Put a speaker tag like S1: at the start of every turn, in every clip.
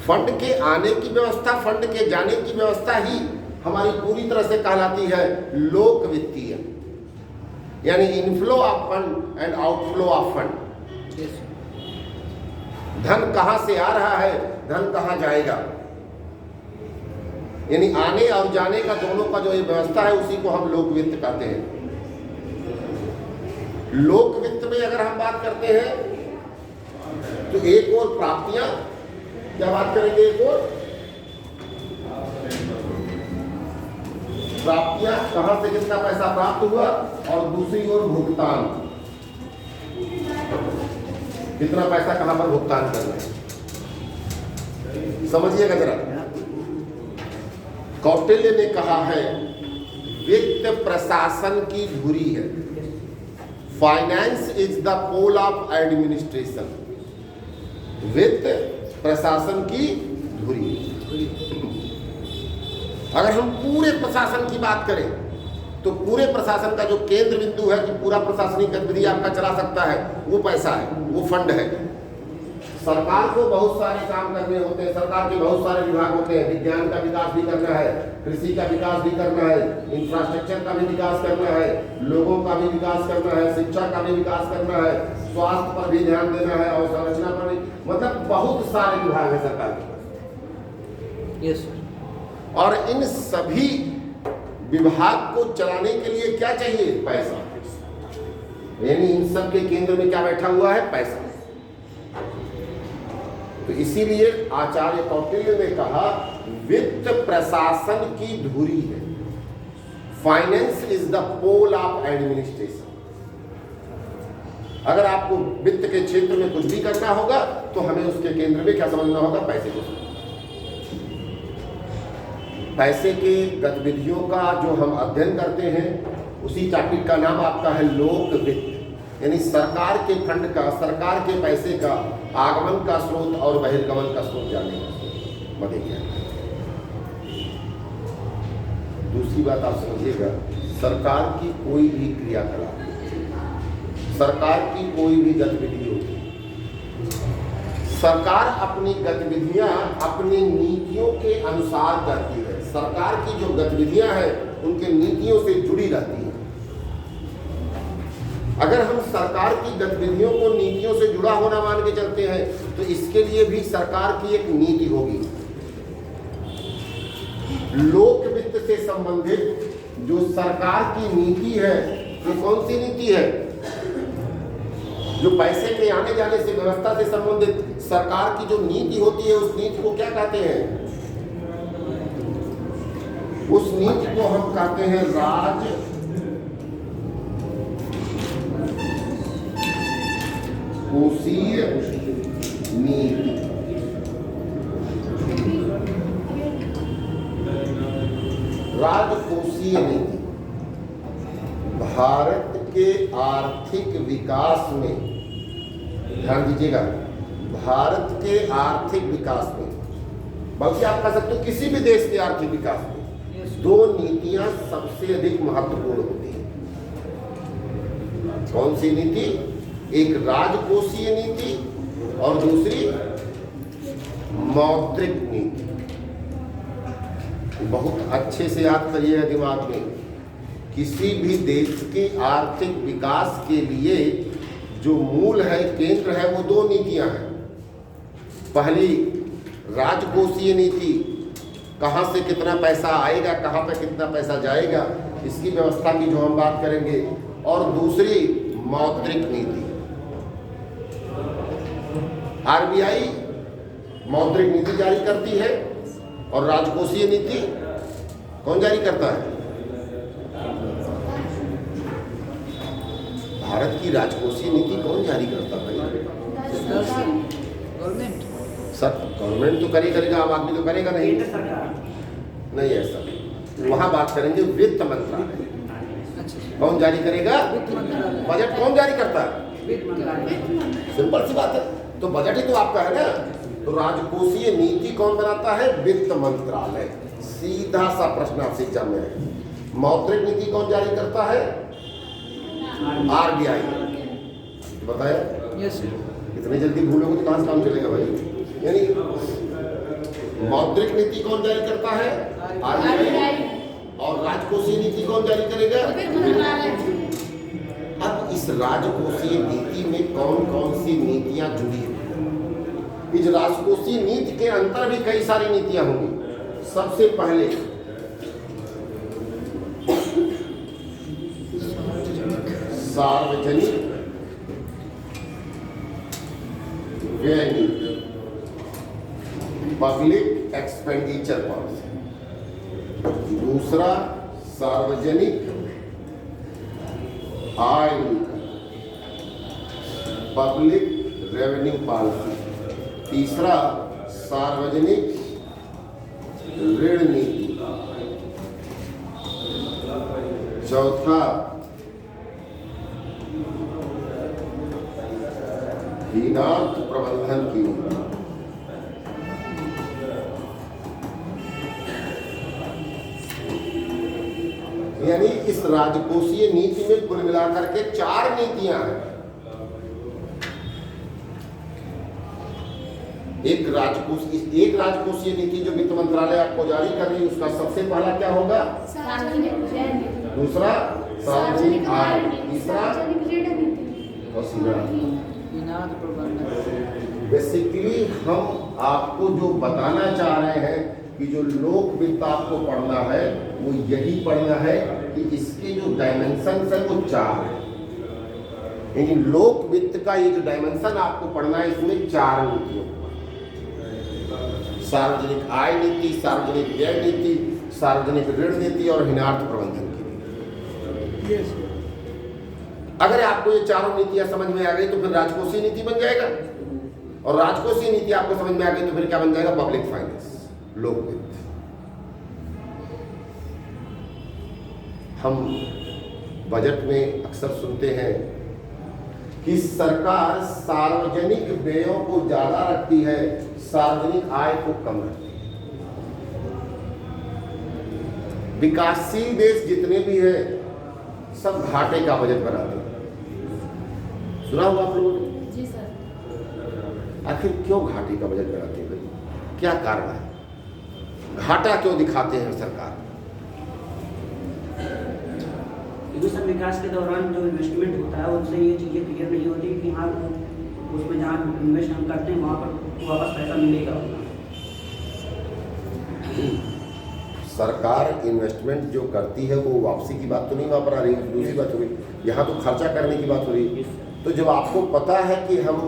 S1: Fund के आने की व्यवस्था, फंड के जाने की व्यवस्था ही हमारी पूरी तरह से कहलाती है लोक वित्तीय, यानी inflow of fund and outflow of fund. धन कहां से आ रहा है, धन कहां जाएगा, यानी आने और जाने का दोनों का जो ये व्यवस्था है उसी को हम लोक वित्त कहते हैं। लोक वित्त में अगर हम बात करते हैं तो एक और प्राप्तियां, क्या बात करेंगे, एक और प्राप्तियां, कहां से कितना पैसा प्राप्त हुआ, और दूसरी ओर भुगतान, कितना पैसा कहां पर भुगतान करना है। समझिएगा जरा, कौटिल्य ने कहा है वित्त प्रशासन की धुरी है। Finance is the pole of administration. वित्त प्रशासन की धुरी। अगर हम पूरे प्रशासन की बात करें तो पूरे प्रशासन का जो केंद्र बिंदु है कि पूरा प्रशासनिक गतिविधि आपका चला सकता है, वो पैसा है, वो फंड है। सरकार को बहुत सारे काम करने होते हैं, सरकार के बहुत सारे विभाग होते हैं। विज्ञान का विकास भी करना है, कृषि का विकास भी करना है, इंफ्रास्ट्रक्चर का भी विकास करना है, लोगों का भी विकास करना है, शिक्षा का भी विकास करना है, स्वास्थ्य पर भी ध्यान देना है, और संरचना पर भी, मतलब बहुत सारे विभाग है सरकार के।
S2: यस।
S1: और इन सभी विभाग को चलाने के लिए क्या चाहिए, पैसा। यानी इन सब के केंद्र में क्या बैठा हुआ है, पैसा। तो इसीलिए आचार्य कौटिल्य ने कहा वित्त प्रशासन की धुरी है। Finance is the pole of administration. अगर आपको वित्त के क्षेत्र में कुछ भी करना होगा तो हमें उसके केंद्र में क्या समझना होगा, पैसे को। पैसे के गतिविधियों का जो हम अध्ययन करते हैं उसी टॉपिक का नाम आपका है लोक वित्त, यानी सरकार के फंड का, सरकार के पैसे का आगमन का स्रोत और बहिर्गमन का स्रोत जाने का बनेगा। दूसरी बात आप समझिएगा, सरकार की कोई भी क्रियाकलाप, सरकार की कोई भी गतिविधि होती, सरकार अपनी गतिविधियां अपनी नीतियों के अनुसार करती है। सरकार की जो गतिविधियां हैं उनके नीतियों से जुड़ी रहती है। अगर हम सरकार की गतिविधियों को नीतियों से जुड़ा होना मान के चलते हैं तो इसके लिए भी सरकार की एक नीति होगी। लोक वित्त से संबंधित जो सरकार की नीति है, वो कौन सी नीति है, जो पैसे के आने जाने से, व्यवस्था से संबंधित सरकार की जो नीति होती है, उस नीति को क्या कहते हैं, उस नीति को हम कहते हैं राजकोषीय नीति। राजकोषीय नीति भारत के आर्थिक विकास में, ध्यान दीजिएगा, भारत के आर्थिक विकास में, बल्कि आप कह सकते हो किसी भी देश के आर्थिक विकास में दो नीतियां सबसे अधिक महत्वपूर्ण होती हैं। कौन सी नीति, एक राजकोषीय नीति और दूसरी मौद्रिक नीति। बहुत अच्छे से याद करिएगा दिमाग में, किसी भी देश के आर्थिक विकास के लिए जो मूल है, केंद्र है, वो दो नीतियां हैं। पहली राजकोषीय नीति, कहाँ से कितना पैसा आएगा, कहाँ पे कितना पैसा जाएगा, इसकी व्यवस्था की जो हम बात करेंगे, और दूसरी मौद्रिक नीति। आरबीआई मौद्रिक नीति जारी करती है और राजकोषीय नीति कौन जारी करता है, भारत की राजकोषीय नीति कौन जारी करता है,
S2: गवर्नमेंट।
S1: सर गवर्नमेंट तो करेगा, आम आदमी तो करेगा नहीं, नहीं ऐसा। वहां बात करेंगे वित्त मंत्रालय। कौन जारी करेगा, बजट कौन जारी करता है, सिंपल सी बात है। तो बजट ही तो आपका है ना। तो राजकोषीय नीति कौन बनाता है, वित्त मंत्रालय। सीधा सा प्रश्न आपसे एग्जाम में है। मौद्रिक नीति कौन जारी करता है, आरबीआई। बताया,
S2: यस।
S1: इतनी जल्दी भूलोगे तो कहां से काम चलेगा भाई। यानी मौद्रिक नीति कौन जारी करता है? RBI। और राजकोषीय नीति कौन जारी करेगा? अब इस राजकोषीय नीति में कौन कौन सी नीतियां जुड़ी हुई? इस राजकोषीय नीति के अंतर भी कई सारी नीतियां होंगी। सबसे पहले सार्वजनिक व्यय नीति, पब्लिक एक्सपेंडिचर पॉलिसी। दूसरा सार्वजनिक आय नीति, पब्लिक रेवेन्यू पॉलिसी। तीसरा सार्वजनिक ऋण नीति। चौथा ऋणार्थ प्रबंधन की नीति। यानी इस राजकोषीय नीति में कुल मिलाकर के 4 नीतियां हैं। एक राजकोषीय नीति जो वित्त मंत्रालय आपको जारी कर रही है, उसका सबसे पहला क्या होगा? दूसरा सार्वजनिक आय, तीसरा बेसिकली हम आपको जो बताना चाह रहे हैं कि जो लोक वित्त आपको पढ़ना है वो यही पढ़ना है कि इसके जो डायमेंशन है वो 4 है। यानी लोक वित्त का ये जो डायमेंशन आपको पढ़ना है, इसमें 4 नीतियों, सार्वजनिक आय नीति, सार्वजनिक व्यय नीति, सार्वजनिक ऋण नीति और ऋणार्थ प्रबंधन की नीति। अगर आपको ये 4 नीतियां समझ में आ गई तो फिर राजकोषीय नीति बन जाएगा, और राजकोषीय नीति आपको समझ में आ गई तो फिर क्या बन जाएगा? पब्लिक फाइनेंस, लोक वित्त। हम बजट में अक्सर सुनते हैं कि सरकार सार्वजनिक व्ययों को ज्यादा रखती है, सार्वजनिक आय को कम रखती है। विकासशील देश जितने भी हैं सब घाटे का बजट बनाते हैं। सुना होगा आप लोगों ने?
S2: जी सर।
S1: आखिर क्यों घाटे का बजट बनाते हैं भाई? क्या कारण है? घाटा क्यों दिखाते हैं सरकार?
S3: सब विकास के दौरान जो इन्वेस्टमेंट होता है उससे ये चीज़ें क्लियर नहीं होती कि हाँ उसमें जहाँ इन्वेस्ट हम करते हैं वहाँ पर वापस पैसा मिलेगा।
S1: सरकार इन्वेस्टमेंट जो करती है वो वापसी की बात तो नहीं वहाँ पर आ रही है, दूसरी बात हो रही, यहाँ तो खर्चा करने की बात हो रही है। तो जब आपको पता है कि हम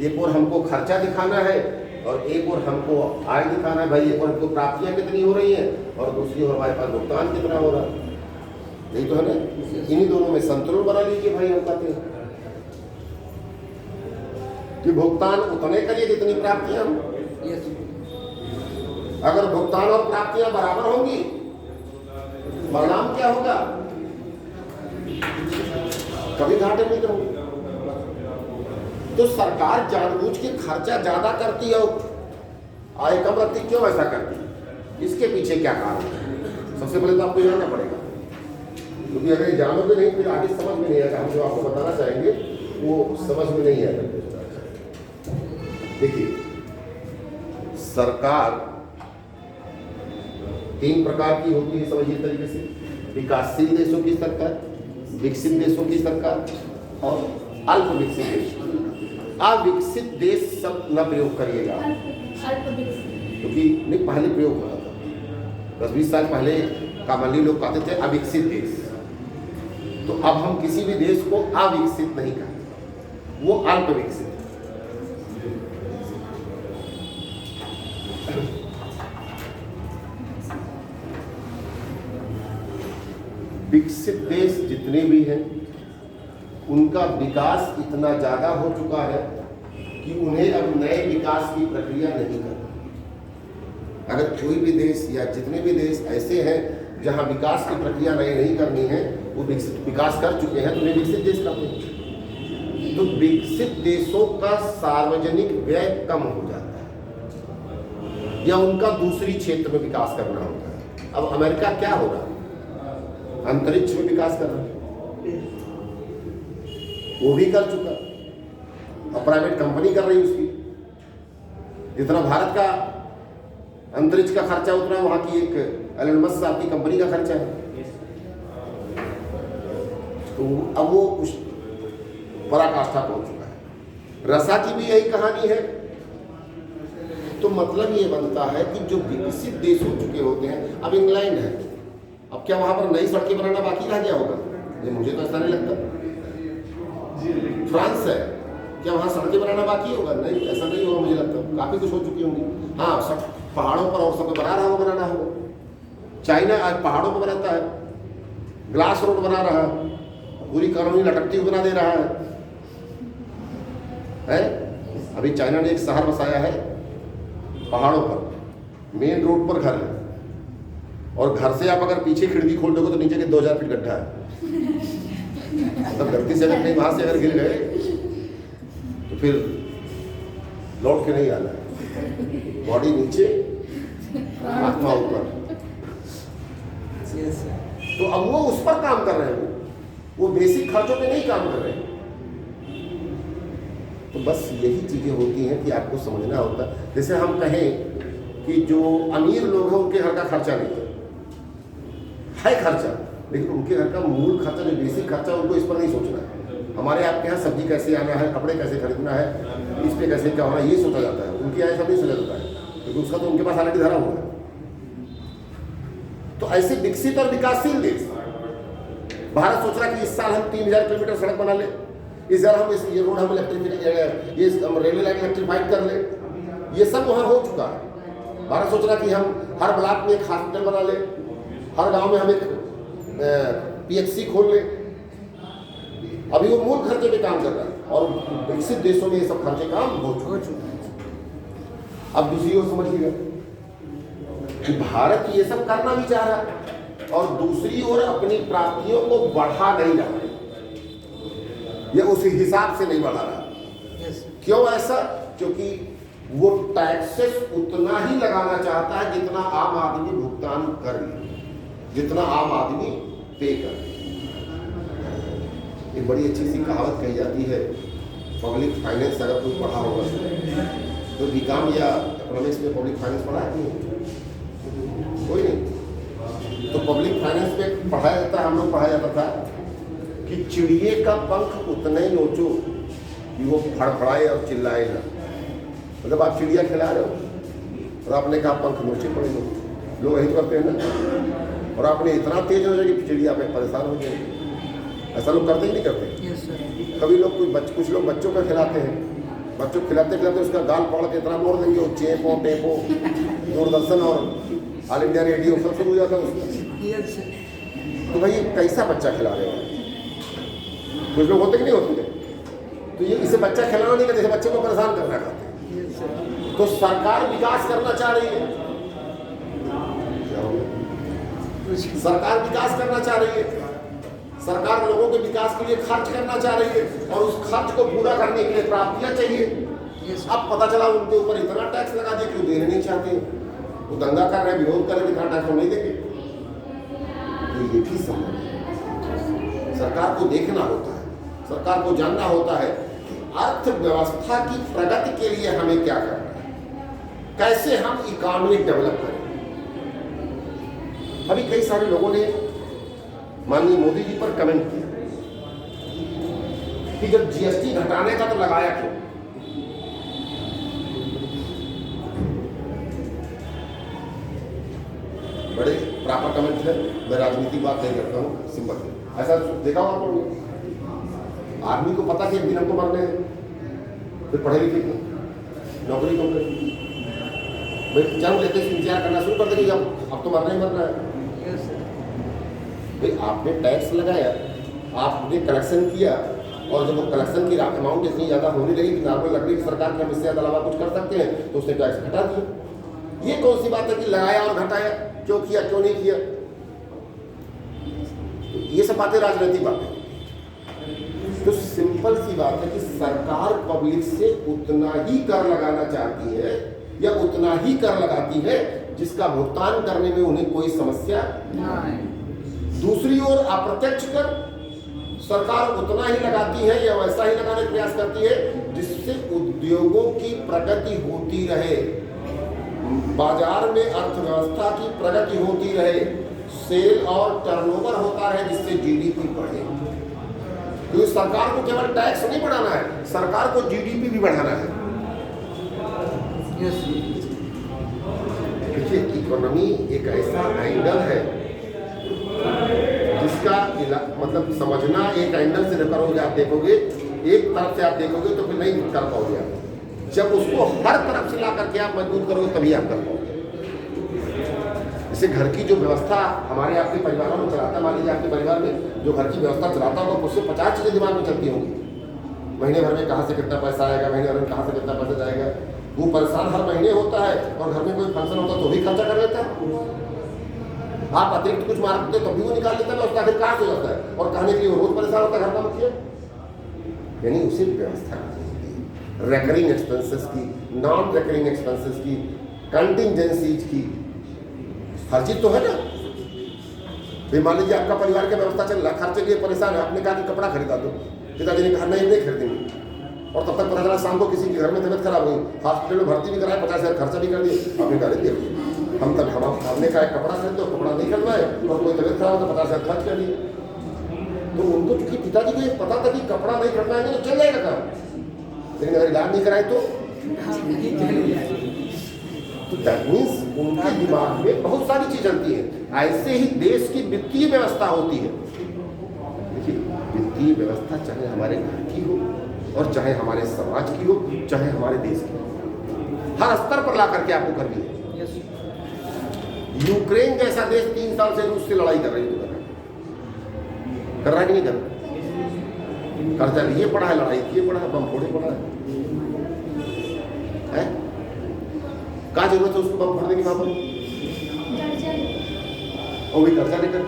S1: एक और हमको खर्चा दिखाना है और एक और हमको आय दिखाना है, भाई एक और हमको प्राप्तियाँ कितनी हो रही हैं और दूसरी ओर हमारे पास भुगतान कितना हो रहा है, यही तो है ना। इन्हीं दोनों में संतुलन बना लीजिए भाई। हम कहते हैं कि भुगतान उतने करिए जितनी प्राप्तियां हो। अगर भुगतान और प्राप्तियां बराबर होंगी परिणाम क्या होगा? कभी घाटे में नहीं होंगे। तो सरकार जानबूझ के खर्चा ज्यादा करती है और आय कम रखती, क्यों ऐसा करती है? इसके पीछे क्या कारण है? सबसे पहले तो आपको जानना पड़ेगा, क्योंकि अगर ये जानोगे नहीं फिर आगे समझ में नहीं आएगा। हम जो आपको बताना चाहेंगे वो समझ में नहीं आएगा। देखिए, सरकार 3 प्रकार की होती है, समझिए तरीके से। विकासशील देशों की सरकार, विकसित देशों की सरकार और अल्प विकसित देश। अविकसित देश सब न प्रयोग करिएगा, क्योंकि नहीं पहले प्रयोग होता था। 10-20 साल पहले कामली लोग कहते थे अविकसित देश, तो अब हम किसी भी देश को अविकसित नहीं कहते, वो अल्प विकसित। विकसित देश जितने भी हैं उनका विकास इतना ज्यादा हो चुका है कि उन्हें अब नए विकास की प्रक्रिया नहीं करनी। अगर कोई भी देश या जितने भी देश ऐसे हैं जहां विकास की प्रक्रिया नई नहीं करनी है, वो विकास कर चुके हैं, तो उन्हें विकसित देश कहते हैं। तो विकसित देशों का सार्वजनिक व्यय कम हो जाता है या उनका दूसरी क्षेत्र में विकास करना होता है। अब अमेरिका क्या हो रहा है? अंतरिक्ष में विकास कर रहा है, वो भी कर चुका और प्राइवेट कंपनी कर रही उसकी। जितना भारत का अंतरिक्ष का खर्चा उतना है, वहाँ की एक एलन मस्क साहब की कंपनी का खर्चा है। तो अब वो उस पराकाष्ठा पहुंच चुका है। रसा की भी यही कहानी है। तो मतलब ये बनता है कि जो विकसित देश हो चुके होते हैं, अब इंग्लैंड है, अब क्या वहां पर नई सड़कें बनाना बाकी रह गया होगा? ये मुझे तो ऐसा नहीं लगता। फ्रांस है, क्या वहां सड़कें बनाना बाकी होगा? नहीं, ऐसा नहीं होगा, मुझे लगता काफी कुछ हो चुकी होंगी। हाँ, सब पहाड़ों पर और सब बना रहा होगा, बनाना होगा। चाइना आज पहाड़ों पर बनाता है, ग्लास रोड बना रहा है, पूरी कॉलोनी लटकती हुई बना दे रहा है? अभी चाइना ने एक शहर बसाया है पहाड़ों पर, मेन रोड पर घर है, और घर से आप अगर पीछे खिड़की खोल दोगे तो नीचे के 2000 फीट गड्ढा है। मतलब गलती से अगर कहीं वहां से अगर गिर गए तो फिर लौट के नहीं आना है, बॉडी नीचे आत्मा ऊपर। तो अब वो उस पर काम कर रहे हैं, वो बेसिक खर्चों पे नहीं काम कर रहे हैं। तो बस यही चीजें होती हैं कि आपको समझना होता है। जैसे हम कहें कि जो अमीर लोग हैं उनके घर का खर्चा नहीं है खर्चा, लेकिन उनके घर का मूल खर्चा, जो बेसिक खर्चा, उनको इस पर नहीं सोचना है। हमारे आपके यहाँ सब्जी कैसे आना है, कपड़े कैसे खरीदना है, इस पे कैसे क्या होना है, ये सोचा जाता है। उनके यहाँ सब नहीं सोचा जाता है, क्योंकि उसका तो उनके पास ऑलरेडी धरा हुआ है। तो ऐसे विकसित और विकासशील देश, भारत सोच रहा है कि इस साल हम 3000 किलोमीटर सड़क बना ले, इस बार हम ये रोड हम इलेक्ट्रिफाइड, ये रेलवे लाइन इलेक्ट्रीफाइड कर ले। ये सब वहाँ हो चुका है। भारत सोच रहा कि हम हर ब्लॉक में एक हॉस्पिटल बना ले, हर गांव में हम एक PHC खोल ले। अभी वो मूल खर्चे पे काम कर रहा है, और विकसित देशों में ये सब खर्चे काम हो चुके हैं। अब दूसरी ओर समझिएगा कि भारत ये सब करना भी चाह रहा है, और दूसरी ओर अपनी प्राप्तियों को बढ़ा नहीं रहा है, ये उस हिसाब से नहीं बढ़ा रहा। क्यों ऐसा? क्योंकि वो टैक्सेस उतना ही लगाना चाहता है जितना आम आदमी भुगतान कर, जितना आम आदमी पे कर। एक बड़ी अच्छी सी कहावत कही जाती है, पब्लिक फाइनेंस अगर कोई पढ़ा होगा तो बीकॉम या इकोनॉमिक्स में पब्लिक फाइनेंस पढ़ा है कोई नहीं? तो पब्लिक फाइनेंस में पढ़ाया जाता है, हम लोग पढ़ाया जाता था कि चिड़िए का पंख उतना ही नोचो कि वो फड़फड़ाए और चिल्लाए ना। मतलब आप चिड़िया खिला रहे हो और आपने कहा पंख नोचे पड़े, लोग यही करते हैं ना, और आपने इतना तेज हो जाए कि चिड़िया पे परेशान हो जाएगी। ऐसा लोग करते ही नहीं करते? कभी लोग कुछ लोग बच्चों को खिलाते हैं, बच्चों को खिलाते खिलाते उसका गाल पकड़ के इतना मोड़ देंगे, वो चेपो टेपो दूरदर्शन और ऑल इंडिया रेडियो सब शुरू हो जाता है उसका। तो भाई कैसा बच्चा खिला रहे हो? कुछ लोग होते कि नहीं होते? तो ये इसे बच्चा खिलाना नहीं करते, बच्चे को परेशान करना चाहते हैं। तो सरकार विकास करना चाह रही है, सरकार विकास करना चाह रही है, सरकार लोगों के विकास के लिए खर्च करना चाह रही है, और उस खर्च को पूरा करने के लिए प्राप्तियां चाहिए। अब पता चला उनके ऊपर इतना टैक्स लगा दिया कि वो देने नहीं चाहते, वो दंगा कर रहे हैं, विरोध कर रहे हैं, इतना टैक्स हम नहीं देंगे। तो ये भी संभव है। सरकार को देखना होता है, सरकार को जानना होता है कि अर्थव्यवस्था की प्रगति के लिए हमें क्या करना है, कैसे हम इकोनॉमी डेवलप करें। अभी कई सारे लोगों ने माननीय मोदी जी पर कमेंट किया कि जब GST घटाने का तो लगाया क्यों? बड़े प्रॉपर कमेंट है, मैं राजनीतिक बात नहीं करता हूँ, सिंपल है। ऐसा देखा हो आपने? आदमी को पता कि एक दिन हमको मरने हैं, फिर पढ़े लिखे क्यों, नौकरी क्यों करें? भाई जन्म लेते ही इंतजार करना शुरू कर देंगे, अब तो मरना ही मरना है। भाई आपने टैक्स लगाया, आपने कलेक्शन किया, और जब वो कलेक्शन की अमाउंट इतनी ज़्यादा होने लगी कि नॉर्मल लकड़ी की सरकार के हम इससे अलावा कुछ कर सकते हैं, तो उसने टैक्स घटा दिया। ये कौन सी बात है कि लगाया और घटाया? क्यों किया, क्यों नहीं किया? तो ये सब बातें राजनीतिक बातें। तो सिंपल सी बात है कि सरकार पब्लिक से उतना ही कर लगाना चाहती है, या उतना ही कर लगाती है जिसका भुगतान करने में उन्हें कोई समस्या नहीं। दूसरी ओर अप्रत्यक्ष कर सरकार उतना ही लगाती है या वैसा ही लगाने का प्रयास करती है जिससे उद्योगों की प्रगति होती रहे। बाजार में अर्थव्यवस्था की प्रगति होती रहे, सेल और टर्नओवर होता रहे, जिससे जीडीपी बढ़े। क्योंकि सरकार को केवल टैक्स नहीं बढ़ाना है, सरकार को जीडीपी भी बढ़ाना है। देखिए, इकोनॉमी एक ऐसा एंगल है जिसका मतलब समझना एक एंगल से करोगे आप देखोगे, एक तरफ से आप देखोगे तो फिर नहीं कर पाओगे आप। जब उसको हर तरफ से ला करके आप मजबूत करोगे तभी आप कर पाओगे। जैसे घर की जो व्यवस्था हमारे आपके परिवारों में चलाता है, मान लीजिए आपके परिवार में जो घर की व्यवस्था चलाता होगा उससे 50 चीज़ें दिमाग में चलती होंगी। महीने भर में कहाँ से कितना पैसा आएगा, महीने भर में कहाँ से कितना पैसा जाएगा। वो परेशान हर महीने होता है और घर में कोई फंक्शन होता है तो भी खर्चा कर लेता है। आप अतिरिक्त कुछ मारते तो भी वो निकाल लेता है, उसका आखिर काट हो जाता है और कहने के लिए वो रोज परेशान होता है घर का मुखिया। यानी उसे व्यवस्था रिकरिंग एक्सपेंसेस की, नॉन रिकरिंग एक्सपेंसेस की, कंटिजेंसीज की, हर चीज तो है ना। फिर मान लीजिए आपका परिवार की व्यवस्था चल रहा, खर्चे के लिए परेशान है, आपने कहा कि कपड़ा खरीदा दो, पिताजी ने कहा नहीं खरीदेंगे, और तब तक पता चला शाम को किसी के घर में तबियत खराब हुई, हॉस्पिटल में भर्ती भी कराया, 50,000 खर्चा भी कर दिए। आपने कहा देखिए हमने कहा कपड़ा खरीद दो, कपड़ा नहीं खरीदना है, और कोई तबियत खराब हो तो 50,000 खर्च कर दिए। तो उनको क्योंकि पिताजी को ये पता था कि कपड़ा नहीं खरीदना है तो चल जाएगा काम, लेकिन अगर इलाज नहीं कराए तो दैट मीन्स उनके दिमाग में बहुत सारी चीज चलती है। ऐसे ही देश की वित्तीय व्यवस्था होती है। देखिए, वित्तीय व्यवस्था चाहे हमारे घर की हो और चाहे हमारे समाज की हो, चाहे हमारे देश की हो, हर स्तर पर ला करके आपको करनी है। यूक्रेन जैसा देश 3 साल से रूस से लड़ाई कर रही है, कर रहा है कि नहीं कर रहा? कर्जा लिए पड़ा है, लड़ाई किए पड़ा है, बम फोड़े पड़ा है। क्या जरूरत है उसको बम फोड़ने की? वहां पर और भी कर्जा लेकर।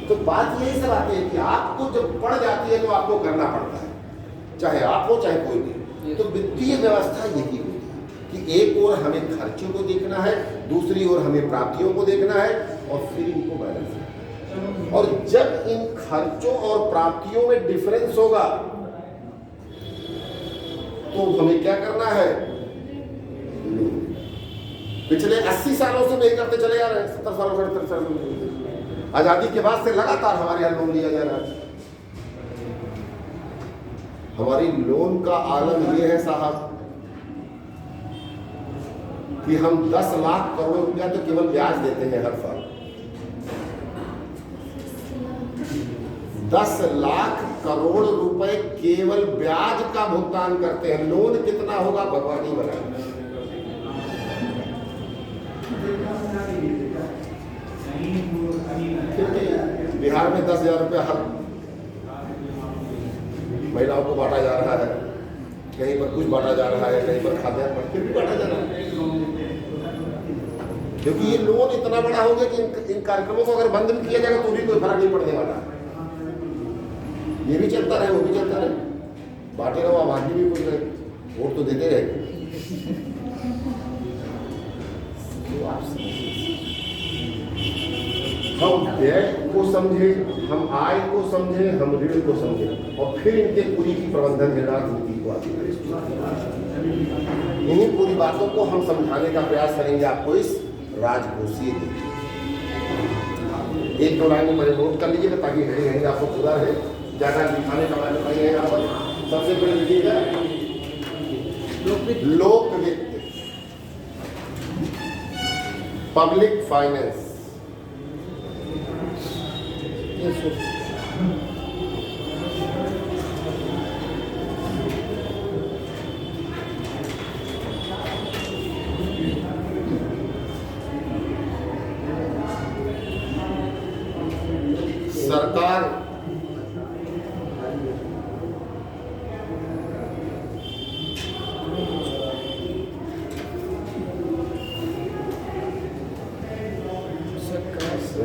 S1: तो बात यही सब आती है कि आपको जब पड़ जाती है तो आपको करना पड़ता है, चाहे आप हो चाहे कोई भी। तो वित्तीय व्यवस्था यही होती है कि एक ओर हमें खर्चों को देखना है, दूसरी ओर हमें प्राप्तियों को देखना है, और फिर इनको बैलेंस करना है। और जब इन खर्चों और प्राप्तियों में डिफरेंस होगा तो हमें क्या करना है? पिछले 80 सालों से नहीं करते चले जा रहे हैं, 70 सालों से, 78 सालों से, आजादी के बाद से लगातार हमारे यहाँ लोन लिया जा रहा है। हमारी लोन का आलम यह है साहब कि हम 10 लाख करोड़ रुपया तो केवल ब्याज देते हैं हर साल। 10 लाख करोड़ रुपए केवल ब्याज का भुगतान करते हैं। लोन कितना होगा भगवान ही बनाए। बिहार में 10,000 रुपया हर महिलाओं को बांटा जा रहा है, कहीं पर कुछ बांटा जा रहा है, कहीं पर खाद्यान्न फिर भी बांटा जा रहा है, क्योंकि ये लोन इतना बड़ा हो गया कि इन कार्यक्रमों को अगर बंद भी किया जाएगा तो भी कोई फर्क नहीं पड़ने वाला। ये भी चलता रहे, वो भी चलता रहे, बांटे रहो, आबादी भी कुछ रहे, वोट तो देते रहे। हम व्यय को समझे, हम आय को समझे, हम ऋण को समझे, और फिर इनके पूरी की प्रबंधन निर्णायक नीति को आगे करें। इन्हीं पूरी बातों को हम समझाने का प्रयास करेंगे आपको इस राजकोषीय नीति। 1-2 लाइन में नोट कर लीजिएगा ताकि हेडिंग आपको पूरा रहे। ज्यादा दिखाने का बात नहीं है। यहाँ पर सबसे पहले लिखिएगा लोक वित्त, पब्लिक फाइनेंस। सरकार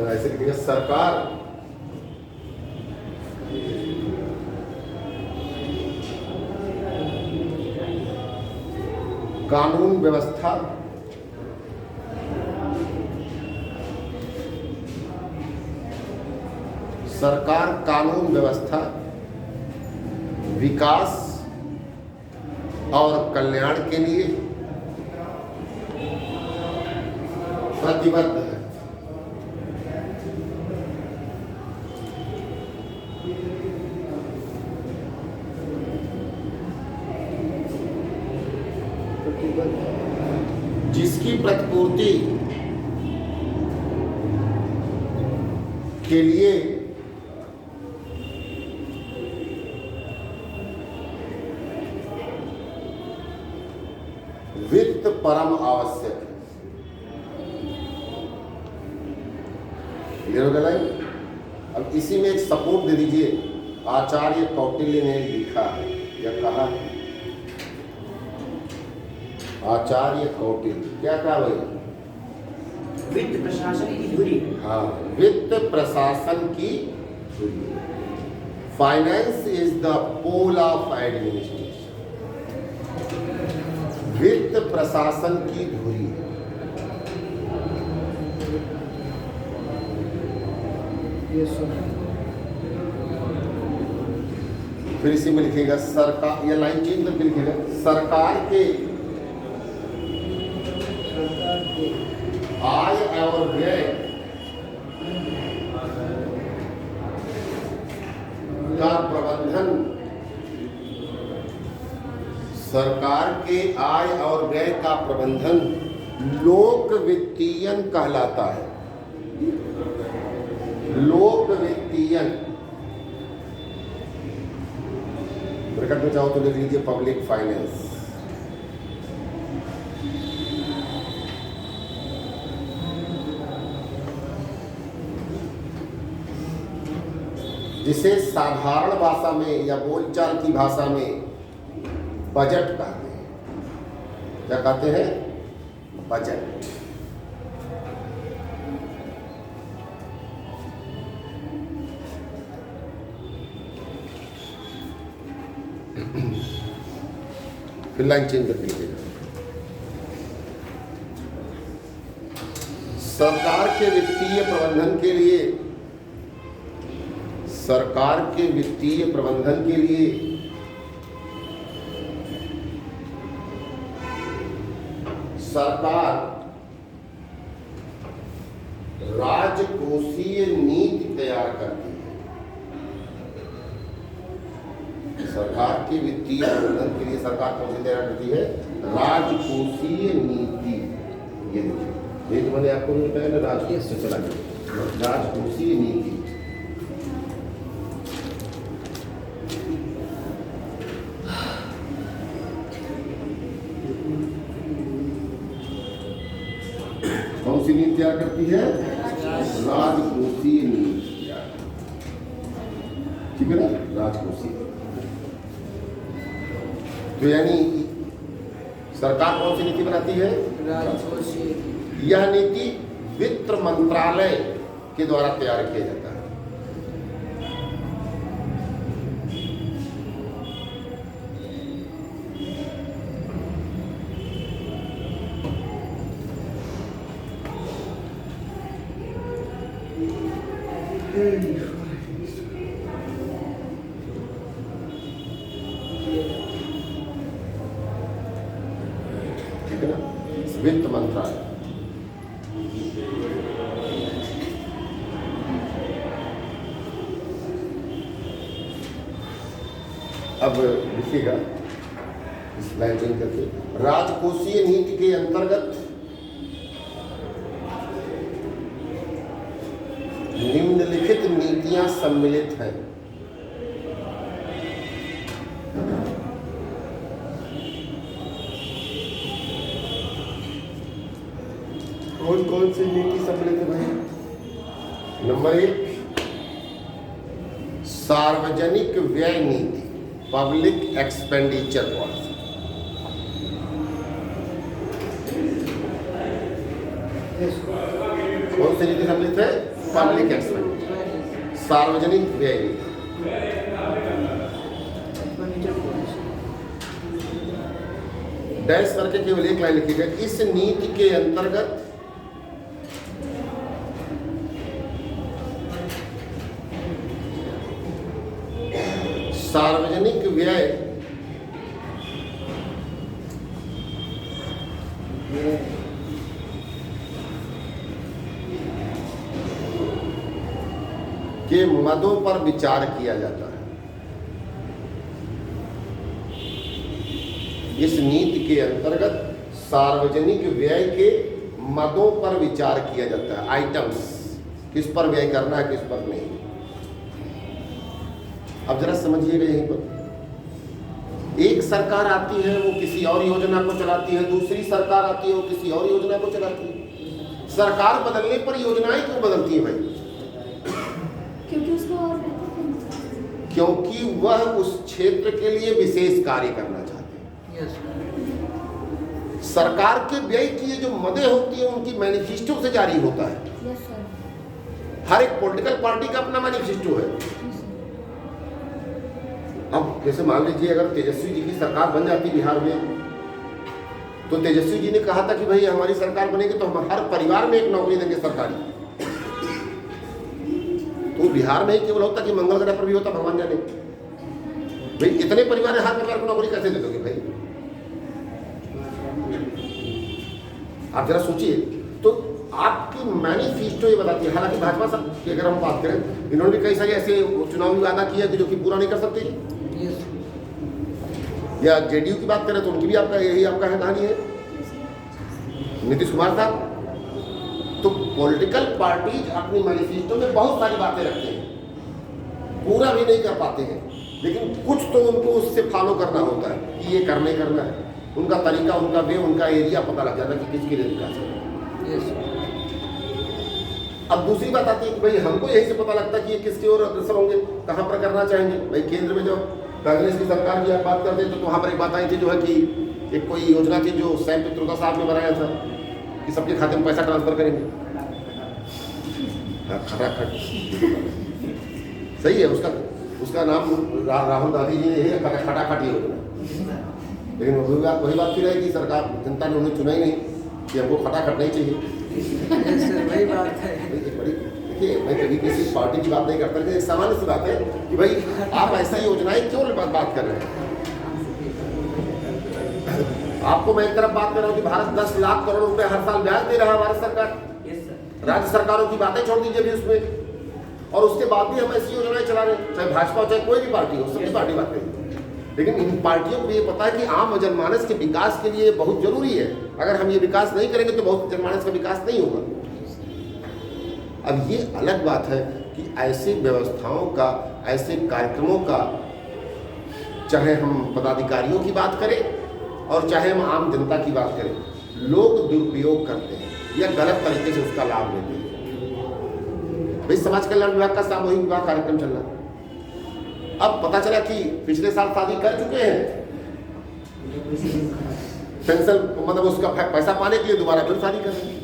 S1: ऐसे लिखिएगा, सरकार कानून व्यवस्था सरकार कानून व्यवस्था, विकास और कल्याण के लिए प्रतिबद्ध है। जिसकी प्रतिपूर्ति के लिए वित्त परम आवश्यक है। क्लियर हो गया लाइन? अब इसी में एक सपोर्ट दे दीजिए। आचार्य कौटिल्य ने लिखा है या कहा है, आचार्य कौटिल्य क्या कहा भाई?
S3: वित्त प्रशासन की धुरी।
S1: हाँ, वित्त प्रशासन की धुरी। Finance is the pole of administration. वित्त प्रशासन की धुरी है। फिर इसी में लिखेगा सरकार, या लाइन चेंज करके लिखेगा सरकार के आय और व्यय का प्रबंधन, सरकार के आय और व्यय का प्रबंधन लोक वित्तीयन कहलाता है। लोक वित्तीयन, ब्रैकेट में चाहो तो लिख लीजिए पब्लिक फाइनेंस। जिसे साधारण भाषा में या बोलचाल की भाषा में बजट कहते हैं। क्या कहते हैं? बजट। फिर लाइन चेंज करके लिखिएगा। सरकार के वित्तीय प्रबंधन के लिए, सरकार के वित्तीय प्रबंधन के लिए सरकार राजकोषीय नीति तैयार करती है। सरकार के वित्तीय प्रबंधन के लिए सरकार कौन सी तैयार करती है? राजकोषीय नीति। ये देखिए, ये तो मैंने आपको नहीं बताया ना, राजकोष से चला गया। राजकोषीय नीति कौन सी नीति तैयार करती है? राजकोषीय नीति तैयार, ठीक है ना, राजकोषीय। तो यानी सरकार कौन सी नीति बनाती है? राजकोषीय। यह नीति वित्त मंत्रालय के द्वारा तैयार किया जाता है। ठीक है ना, वित्त मंत्रालय। अब लिखिएगा इस लाइन चेंज करके, राजकोषीय नीति के अंतर्गत निम्नलिखित नीतियां सम्मिलित हैं। कौन कौन सी नीति सम्मिलित है भाई? नंबर 1, सार्वजनिक व्यय नीति, पब्लिक एक्सपेंडिचर पॉलिसी। कौन सी नीति सम्मिलित है? पब्लिक एक्सपेंडिचर, सार्वजनिक व्यय नीति। डैश करके केवल एक लाइन लिखिएगा, इस नीति के अंतर्गत सार्वजनिक व्यय के मदों पर विचार किया जाता है। इस नीति के अंतर्गत सार्वजनिक व्यय के मदों पर विचार किया जाता है, आइटम्स, किस पर व्यय करना है, किस पर नहीं। अब जरा समझिएगा, यहीं पर एक सरकार आती है, वो किसी और योजना को चलाती है, दूसरी सरकार आती है, वो किसी और योजना को चलाती है। सरकार बदलने पर योजनाएं क्यों बदलती है भाई?
S4: क्योंकि उसको और
S1: क्योंकि वह उस क्षेत्र के लिए विशेष कार्य करना चाहते हैं। सरकार के व्यय की जो मदें होती हैं उनकी मैनिफेस्टो से जारी होता है।
S4: Yes sir.
S1: हर एक पॉलिटिकल पार्टी का अपना मैनिफेस्टो है। अब जैसे मान लीजिए अगर तेजस्वी जी की सरकार बन जाती बिहार में, तो तेजस्वी जी ने कहा था कि भाई हमारी सरकार बनेगी तो हम हर परिवार में एक नौकरी देंगे सरकारी। तो बिहार में ही केवल होता कि मंगल ग्रह पर भी होता, भगवान जाने। भाई इतने परिवार है, हर परिवार को नौकरी कैसे दे दोगे भाई? आप जरा सोचिए। तो आपकी मैनिफेस्टो ये बताती है। हालांकि भाजपा साहब की अगर हम बात करें, इन्होंने भी कई सारे ऐसे चुनावी वादा किया कि जो कि पूरा नहीं कर सकते। या जेडीयू की बात करें तो उनकी भी आपका यही आपका है कहानी है, नीतीश कुमार साहब। तो पॉलिटिकल पार्टीज अपनी मैनिफेस्टो में बहुत सारी बातें रखते हैं, पूरा भी नहीं कर पाते हैं, लेकिन कुछ तो उनको उससे फॉलो करना होता है कि ये करना ही करना है। उनका तरीका, उनका वे, उनका एरिया पता लग जाता है कि किसके लिए विकास है। अब दूसरी बात आती है कि भाई हमको यही से पता लगता है कि ये किसकी ओर अग्रसर होंगे, कहाँ पर करना चाहेंगे। भाई केंद्र में जो कांग्रेस की सरकार की आप बात करते हैं तो वहाँ पर एक बात आई थी जो है कि एक कोई योजना थी जो सैम पित्रोदा साहब ने बनाया था कि सबके खाते में पैसा ट्रांसफर करेंगे। हाँ, खटाखट सही है। उसका नाम राहुल गांधी जी ने है, खटाखट योजना। लेकिन वही बात फिर है कि सरकार, जनता ने उन्हें चुना ही नहीं कि हमको खटाखट नहीं चाहिए।
S2: वही बात है।
S1: देखिए, मैं कभी किसी पार्टी की बात नहीं करता, लेकिन एक सामान्य सी बात है कि भाई आप ऐसा योजनाएं क्यों बात कर रहे हैं? आपको मैं एक तरफ बात कर रहा हूँ कि भारत 10 लाख करोड़ रुपए हर साल ब्याज दे रहा है भारत सरकार। राज्य सरकारों की बातें छोड़ दीजिए भी उसमें, और उसके बाद भी हम ऐसी योजनाएं चला रहे हैं, चाहे भाजपा हो चाहे कोई भी पार्टी हो, सभी पार्टी बात करें। लेकिन इन पार्टियों को ये पता है कि आम जनमानस के विकास के लिए बहुत जरूरी है। अगर हम ये विकास नहीं करेंगे तो बहुत जनमानस का विकास नहीं होगा। अब ये अलग बात है कि ऐसी व्यवस्थाओं का, ऐसे कार्यक्रमों का, चाहे हम पदाधिकारियों की बात करें और चाहे हम आम जनता की बात करें, लोग दुरुपयोग करते हैं या गलत तरीके से उसका लाभ लेते हैं। भाई समाज कल्याण विभाग का सामूहिक विवाह कार्यक्रम चल रहा है। अब पता चला कि पिछले साल शादी कर चुके हैं, पेंशन मतलब उसका पैसा पाने के लिए दोबारा फिर शादी कर रहे हैं।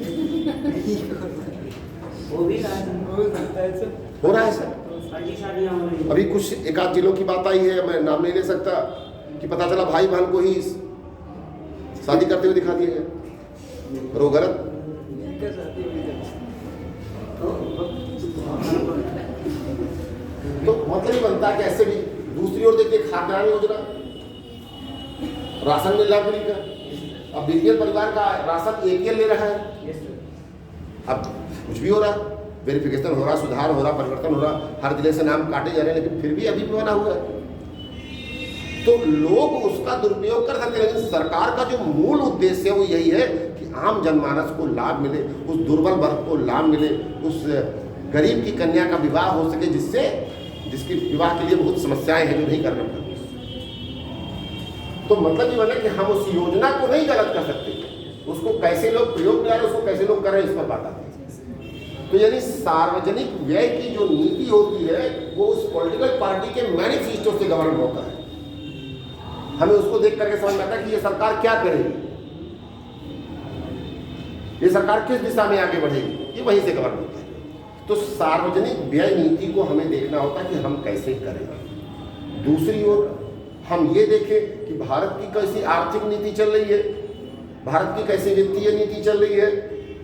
S1: हो रहा है सर। अभी कुछ एक आध जिलों की बात आई है, मैं नाम नहीं ले सकता, कि पता चला भाई बहन को ही शादी करते हुए दिखा दिया गया, और वो गलत। तो मतलब ही बनता है कि ऐसे भी। दूसरी ओर देखिए खाद्यान्न योजना, राशन मिल रहा है फ्री का। अब बीपीएल परिवार का राशन एपीएल ले रहा है। अब कुछ भी हो रहा, वेरिफिकेशन हो रहा, सुधार हो रहा, परिवर्तन हो रहा, हर जिले से नाम काटे जा रहे हैं, लेकिन फिर भी अभी भी बना हुआ है। तो लोग उसका दुरुपयोग कर सकते हैं, लेकिन सरकार का जो मूल उद्देश्य है वो यही है कि आम जनमानस को लाभ मिले, उस दुर्बल वर्ग को लाभ मिले, उस गरीब की कन्या का विवाह हो सके, जिसके विवाह के लिए बहुत समस्याएं हैं जो नहीं करना पड़ती। तो मतलब ये बना कि हम उस योजना को नहीं गलत कर सकते, उसको कैसे लोग प्रयोग कर रहे हैं, उसको कैसे लोग कर रहे हैं, इस पर बात आती है। तो यानी सार्वजनिक व्यय की जो नीति होती है वो उस पॉलिटिकल पार्टी के मैनिफेस्टो से गवर्न होता है। हमें उसको देख करके समझ में आता है कि ये सरकार क्या करेगी, ये सरकार किस दिशा में आगे बढ़ेगी, ये वहीं से गवर्न होता है। तो सार्वजनिक व्यय नीति को हमें देखना होता है कि हम कैसे करें। दूसरी ओर हम ये देखें कि भारत की कैसी आर्थिक नीति चल रही है, भारत की कैसी वित्तीय नीति चल रही है,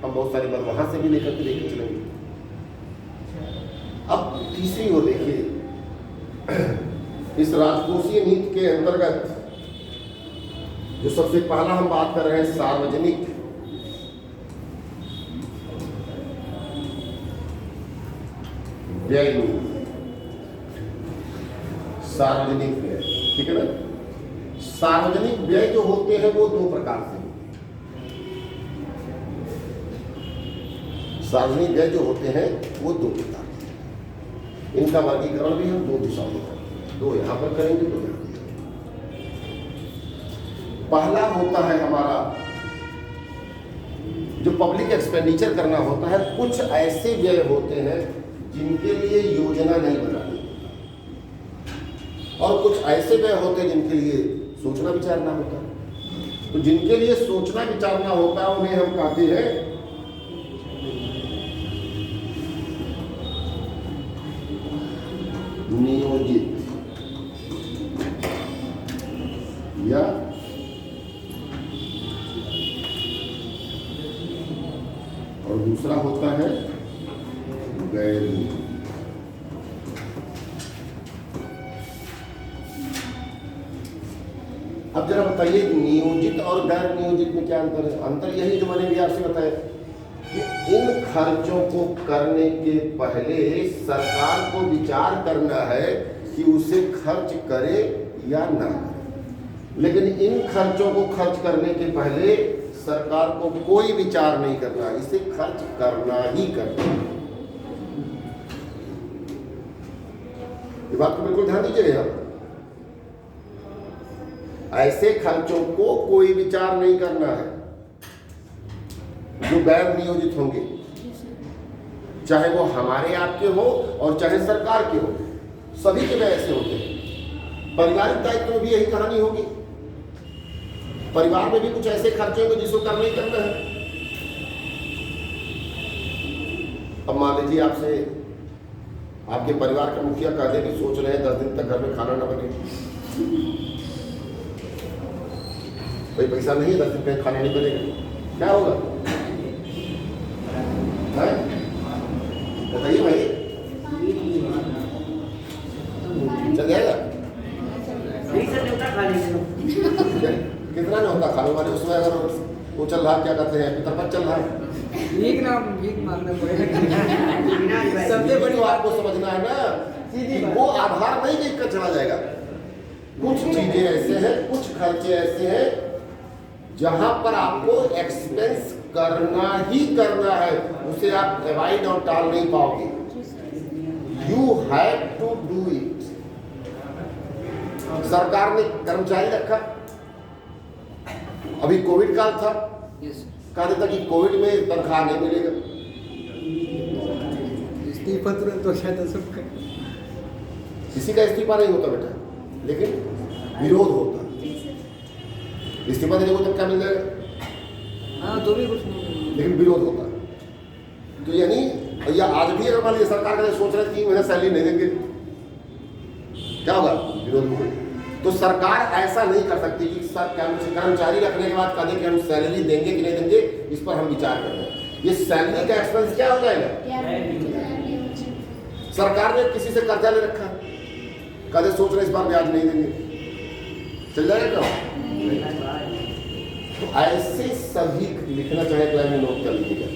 S1: हम बहुत सारी बात वहां से भी लेकर के लेकर चलेंगे। अब तीसरी ओर देखिए, इस राजकोषीय नीति के अंतर्गत जो सबसे पहला हम बात कर रहे हैं सार्वजनिक व्यय नीति। सार्वजनिक व्यय, ठीक है ना। सार्वजनिक व्यय जो होते हैं वो दो प्रकार से होते हैं। सार्वजनिक व्यय जो होते हैं वो दो प्रकार से, इनका वर्गीकरण भी हम दो दिशाओं में करेंगे, दो यहाँ पर करेंगे, दो यहाँ पर। पहला होता है हमारा जो पब्लिक एक्सपेंडिचर करना होता है, कुछ ऐसे व्यय होते हैं जिनके लिए योजना नहीं बनानी, और कुछ ऐसे व्यय होते हैं जिनके लिए सोचना विचारना होता है। तो जिनके लिए सोचना विचारना होता है उन्हें हम कहते हैं नियोजित या और दूसरा होता है गैर नियोजित। अब जरा बताइए नियोजित और गैर नियोजित में क्या अंतर है? अंतर यही जो मैंने भी आपसे बताया कि इन खर्चों को करने के पहले सरकार को विचार करना है कि उसे खर्च करे या ना करे, लेकिन इन खर्चों को खर्च करने के पहले सरकार को कोई विचार नहीं करना, इसे खर्च करना ही करना। ये बात को बिल्कुल ध्यान दीजिएगा। ऐसे खर्चों को कोई विचार नहीं करना है जो गैर नियोजित होंगे, चाहे वो हमारे आपके हो और चाहे सरकार के हो, सभी के व्यय ऐसे होते हैं। पारिवारिक दायित्व में भी यही कहानी होगी। परिवार में भी कुछ ऐसे खर्चे होंगे जिसको करना ही करना है। अब मान लीजिए आपसे आपके परिवार का मुखिया कह दे कि सोच रहे हैं 10 दिन तक घर में खाना न बने, भाई पैसा नहीं है, 10 दिन तक खाना नहीं बनेगा, क्या होगा? बताइए भाई, चल जाएगा?
S3: नहीं सर, न्योता खा लेंगे।
S1: कितना नहीं होता खाने वाले उसमें, अगर वो चल रहा क्या कहते हैं पितरपक्ष चल रहा है,
S2: भीख मांगना पड़ेगा।
S1: सबसे बड़ी बात आपको समझना है ना कि वो आधार नहीं देख कर चला जाएगा। कुछ चीजें ऐसे हैं, कुछ खर्चे ऐसे हैं जहां पर आपको एक्सपेंस करना ही करना है, उसे आप अवॉइड और टाल नहीं पाओगे। You have to do it. सरकार ने कर्मचारी रखा, अभी कोविड काल था, कहा देता कि कोविड में तनख्वाह नहीं मिलेगा,
S2: इस्तीफा तुरंत हो जाता सबका।
S1: किसी का इस्तीफा नहीं होता बेटा, लेकिन विरोध होता। इस्तीफा देने को तब क्या मिल जाएगा?
S2: हाँ, तो भी कुछ नहीं,
S1: लेकिन विरोध होता। तो यानी या आज भी अगर मान लीजिए सरकार का सोच रहे 3 महीने सैलरी नहीं देंगे, क्या होगा? विरोध होगा। तो सरकार ऐसा नहीं कर सकती कि कर्मचारी रखने के बाद कहें कि हम सैलरी देंगे कि नहीं देंगे, इस पर हम विचार कर रहे हैं। ये सैलरी का एक्सपेंस क्या हो जाएगा? सरकार ने किसी से कर्जा ले रखा, कहते सोच रहे इस बार ब्याज नहीं देंगे, चल जाएगा क्या? तो ऐसे सभी लिखना चाहे तो मैं नोट कर लीजिएगा,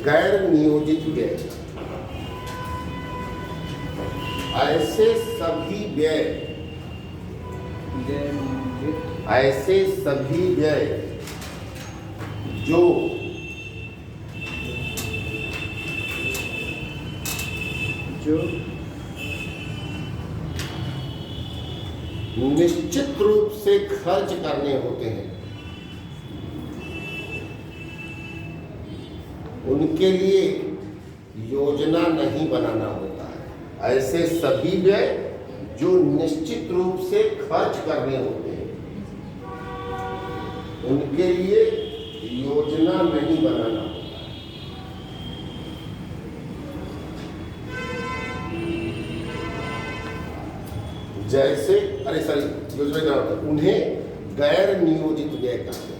S1: गैर नियोजित व्यय, ऐसे सभी व्यय, ऐसे सभी व्यय जो निश्चित रूप से खर्च करने होते हैं, उनके लिए योजना नहीं बनाना होता है। ऐसे सभी व्यय जो निश्चित रूप से खर्च करने होते हैं, उनके लिए योजना नहीं बनाना होता है। जैसे योजना क्या होता है? उन्हें गैर नियोजित व्यय कहते हैं।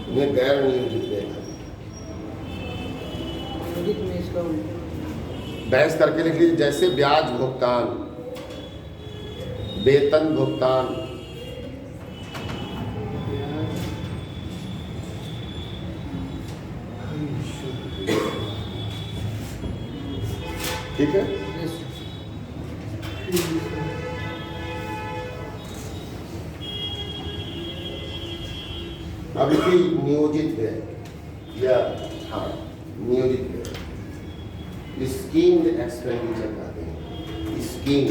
S1: उन्हें गैर नियोजित व्यय कहते हैं। बहस करके लिख लीजिए, जैसे ब्याज भुगतान, वेतन भुगतान, ठीक है।
S2: यस
S1: अब इसकी नियोजित व्यय या हाँ नियोजित व्यय स्कीम्ड एक्सपेंडिचर कहते हैं। स्कीम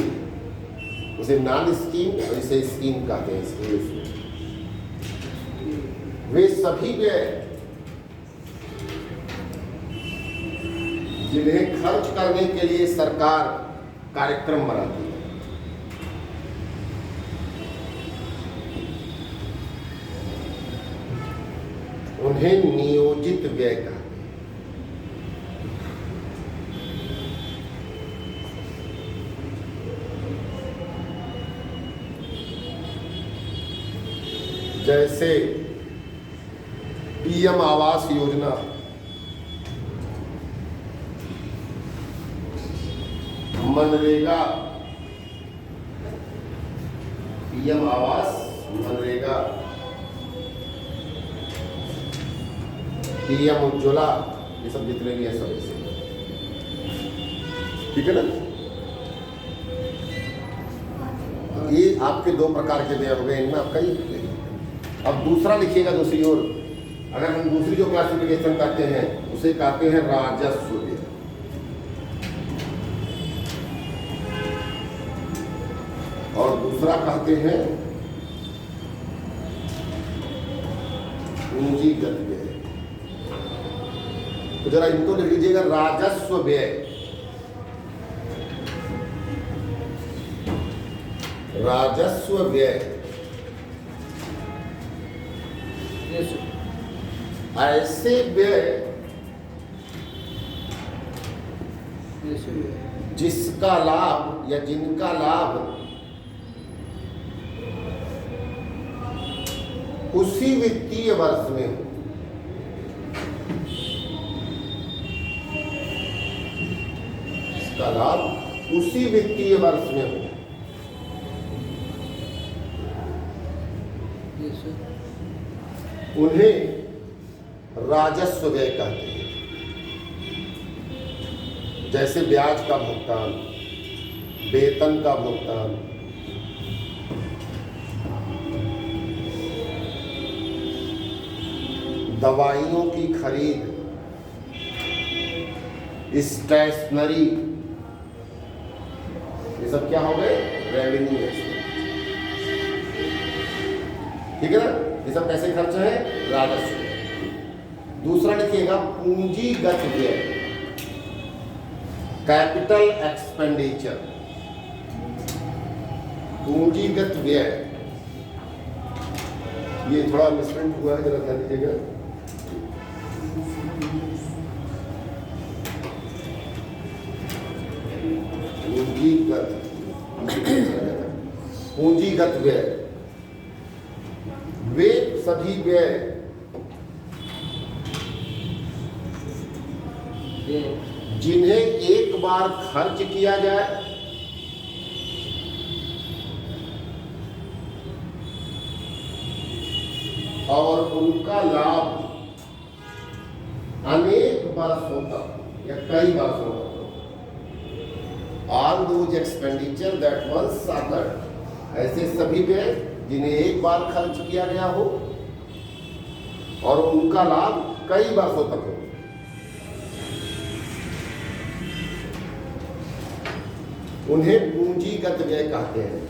S1: उसे नॉन स्कीम और इसे स्कीम कहते हैं। इंग्लिश में वे सभी व्यय जिन्हें खर्च करने के लिए सरकार कार्यक्रम बनाती है। उन्हें नियोजित व्यय कहते हैं। जैसे पीएम आवास योजना, मनरेगा, पीएम आवास, मनरेगा, पीएम उज्ज्वला, ये सब जितने भी हैं सब ऐसे, ठीक है ना। ये आपके दो प्रकार के व्यय हो गए, इनमें आपका ही। अब दूसरा लिखिएगा दूसरी ओर, अगर हम दूसरी जो क्लासिफिकेशन करते हैं उसे कहते हैं राजस्व व्यय। और दूसरा कहते हैं पूंजीगत व्यय। तो जरा इनको लिख लीजिएगा, राजस्व व्यय, राजस्व व्यय
S2: यस
S1: ऐसे व्यय
S2: यस
S1: जिसका लाभ या जिनका लाभ उसी वित्तीय वर्ष में हो। इसका लाभ उसी वित्तीय वर्ष में हो,
S2: यस
S1: उन्हें राजस्व व्यय कहते हैं। जैसे ब्याज का भुगतान, वेतन का भुगतान, दवाइयों की खरीद, स्टेशनरी, ये सब क्या हो गए? रेवेन्यू एक्सपेंस, ठीक है ना। ये सब कैसे खर्च है? राजस्व। दूसरा लिखिएगा पूंजीगत व्यय, कैपिटल एक्सपेंडिचर। पूंजीगत व्यय, ये थोड़ा मिसप्रिंट हुआ है, जरा ध्यान दीजिएगा। पूंजीगत व्यय वे सभी व्यय जिन्हें एक बार खर्च किया जाए और उनका लाभ अनेक वर्षों तक या कई वर्षों तक, all those expenditure that once occurred, ऐसे सभी व्यय जिन्हें एक बार खर्च किया गया हो और उनका लाभ कई वर्षों तक हो। उन्हें पूंजीगत व्यय कहते हैं।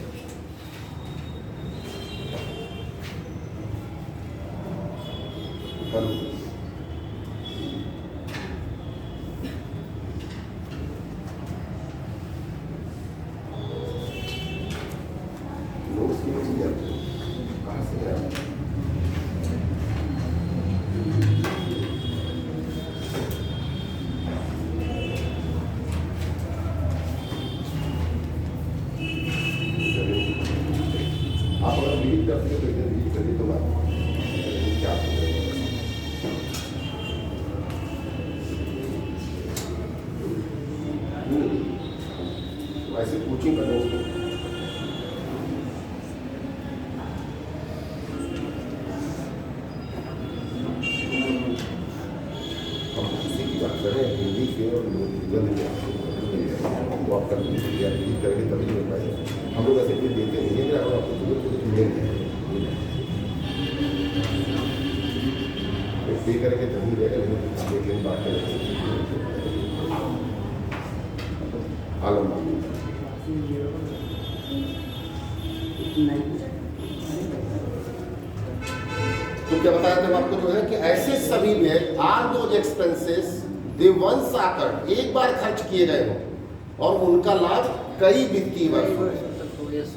S1: कहाँ से है? आप अगर विजिट करते हो तो इधर विजिट करिए तो बात क्या वैसे कोचिंग करना उसको किसी की बात करें हिंदी के और गूगल के वो आप कर लीजिए करेंगे तभी मिल पाएगा। हम लोग ऐसे भी देते नहीं है, अगर आपको जरूरत हो तो मिल जाएगा, पे करेंगे तभी रहेगा, लेकिन बात करेंगे आलम तो क्या बताया था आपको जो है कि ऐसे सभी में are those expenses they once occur एक बार खर्च किए गए हो और उनका लाभ कई वित्तीय वर्षों
S2: यस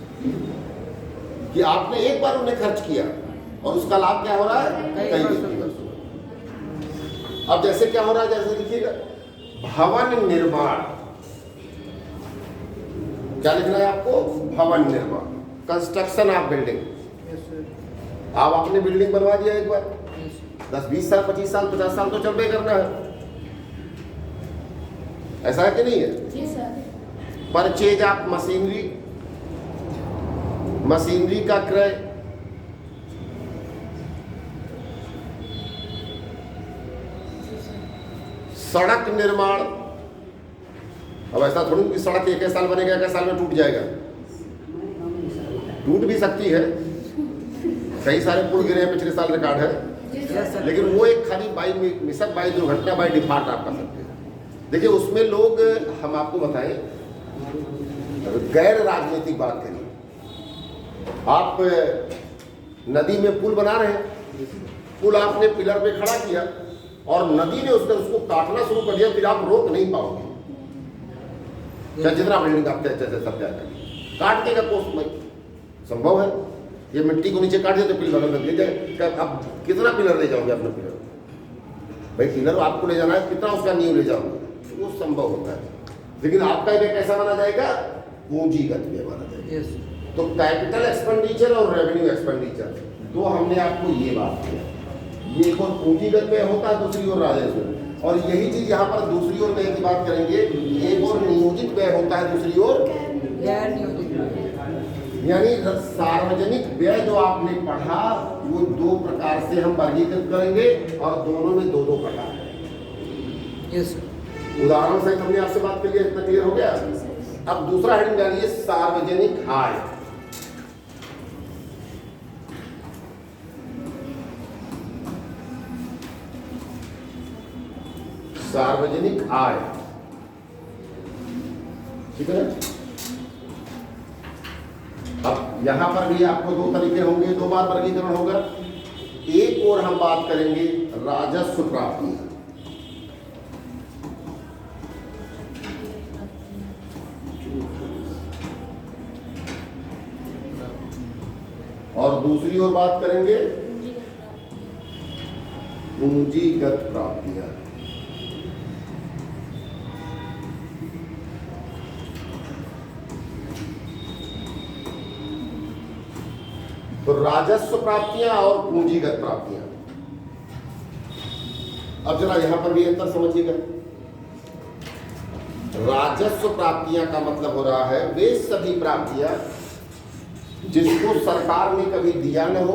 S1: कि आपने एक बार उन्हें खर्च किया और उसका लाभ क्या हो रहा है कई वित्तीय वर्षों। अब जैसे क्या हो रहा है, जैसे लिखिएगा भवन निर्माण, क्या लिखना है आपको, भवन निर्माण, कंस्ट्रक्शन ऑफ बिल्डिंग। आप आपने बिल्डिंग बनवा दिया एक बार, 10-20 साल 25 साल 50 साल तो चलबे करना है, ऐसा है कि नहीं है।
S4: जी sir.
S1: Purchase of machinery, machinery का क्रय, सड़क निर्माण। अब ऐसा थोड़ी कि सड़क एक साल बनेगा, एक साल में टूट जाएगा, टूट भी सकती है, कई सारे पुल गिरे हैं, पिछले साल रिकॉर्ड है,
S4: जी सर।
S1: लेकिन वो एक खाली बाई मिसअप, बाई दुर्घटना, बाई डिफॉल्ट आप कर सकते हैं। देखिए उसमें लोग, हम आपको बताएं, गैर राजनीतिक बात करिए, आप नदी में पुल बना रहे हैं, पुल आपने पिलर पे खड़ा किया और नदी ने उसको काटना शुरू कर दिया, फिर आप रोक नहीं पाओगे, चाहे जितना बिल्डिंग आप सब जाएगा, काट देगा पोस्ट में, संभव है। ये मिट्टी को नीचे काट दिया तो पिलर ले जाए, अब कितना पिलर ले जाओगे अपना पिलर, भाई पिलर आपको ले जाना है, कितना उसका नींव ले जाओगे, वो संभव होता है। लेकिन आपका व्यय कैसा माना जाएगा, पूंजीगत व्यय माना जाएगा।
S2: यस
S1: तो कैपिटल एक्सपेंडिचर और रेवेन्यू एक्सपेंडिचर, तो हमने आपको ये बात किया, ये एक और पूंजीगत व्यय होता है, दूसरी ओर राजस्व, और यही चीज यहाँ पर दूसरी ओर व्यय की बात करेंगे, एक और नियोजित व्यय होता है, दूसरी ओर
S2: गैर नियोजित
S1: यानी सार्वजनिक व्यय जो आपने पढ़ा वो दो प्रकार से हम वर्गीकृत करेंगे और दोनों में दो प्रकार है।
S2: यस
S1: उदाहरण सहित हमने आपसे बात कर लिया, इतना क्लियर हो गया। अब दूसरा हेडिंग डालिए, सार्वजनिक आय। सार्वजनिक आय, ठीक है। अब यहां पर भी आपको दो तरीके होंगे, दो बार वर्गीकरण होगा। एक और हम बात करेंगे राजस्व प्राप्ति, और दूसरी ओर बात करेंगे पूंजीगत प्राप्तियां। तो राजस्व प्राप्तियां और पूंजीगत प्राप्तियां। अब जरा यहां पर भी अंतर समझिएगा। राजस्व प्राप्तियां का मतलब हो रहा है वे सभी प्राप्तियां जिसको सरकार ने कभी दिया न हो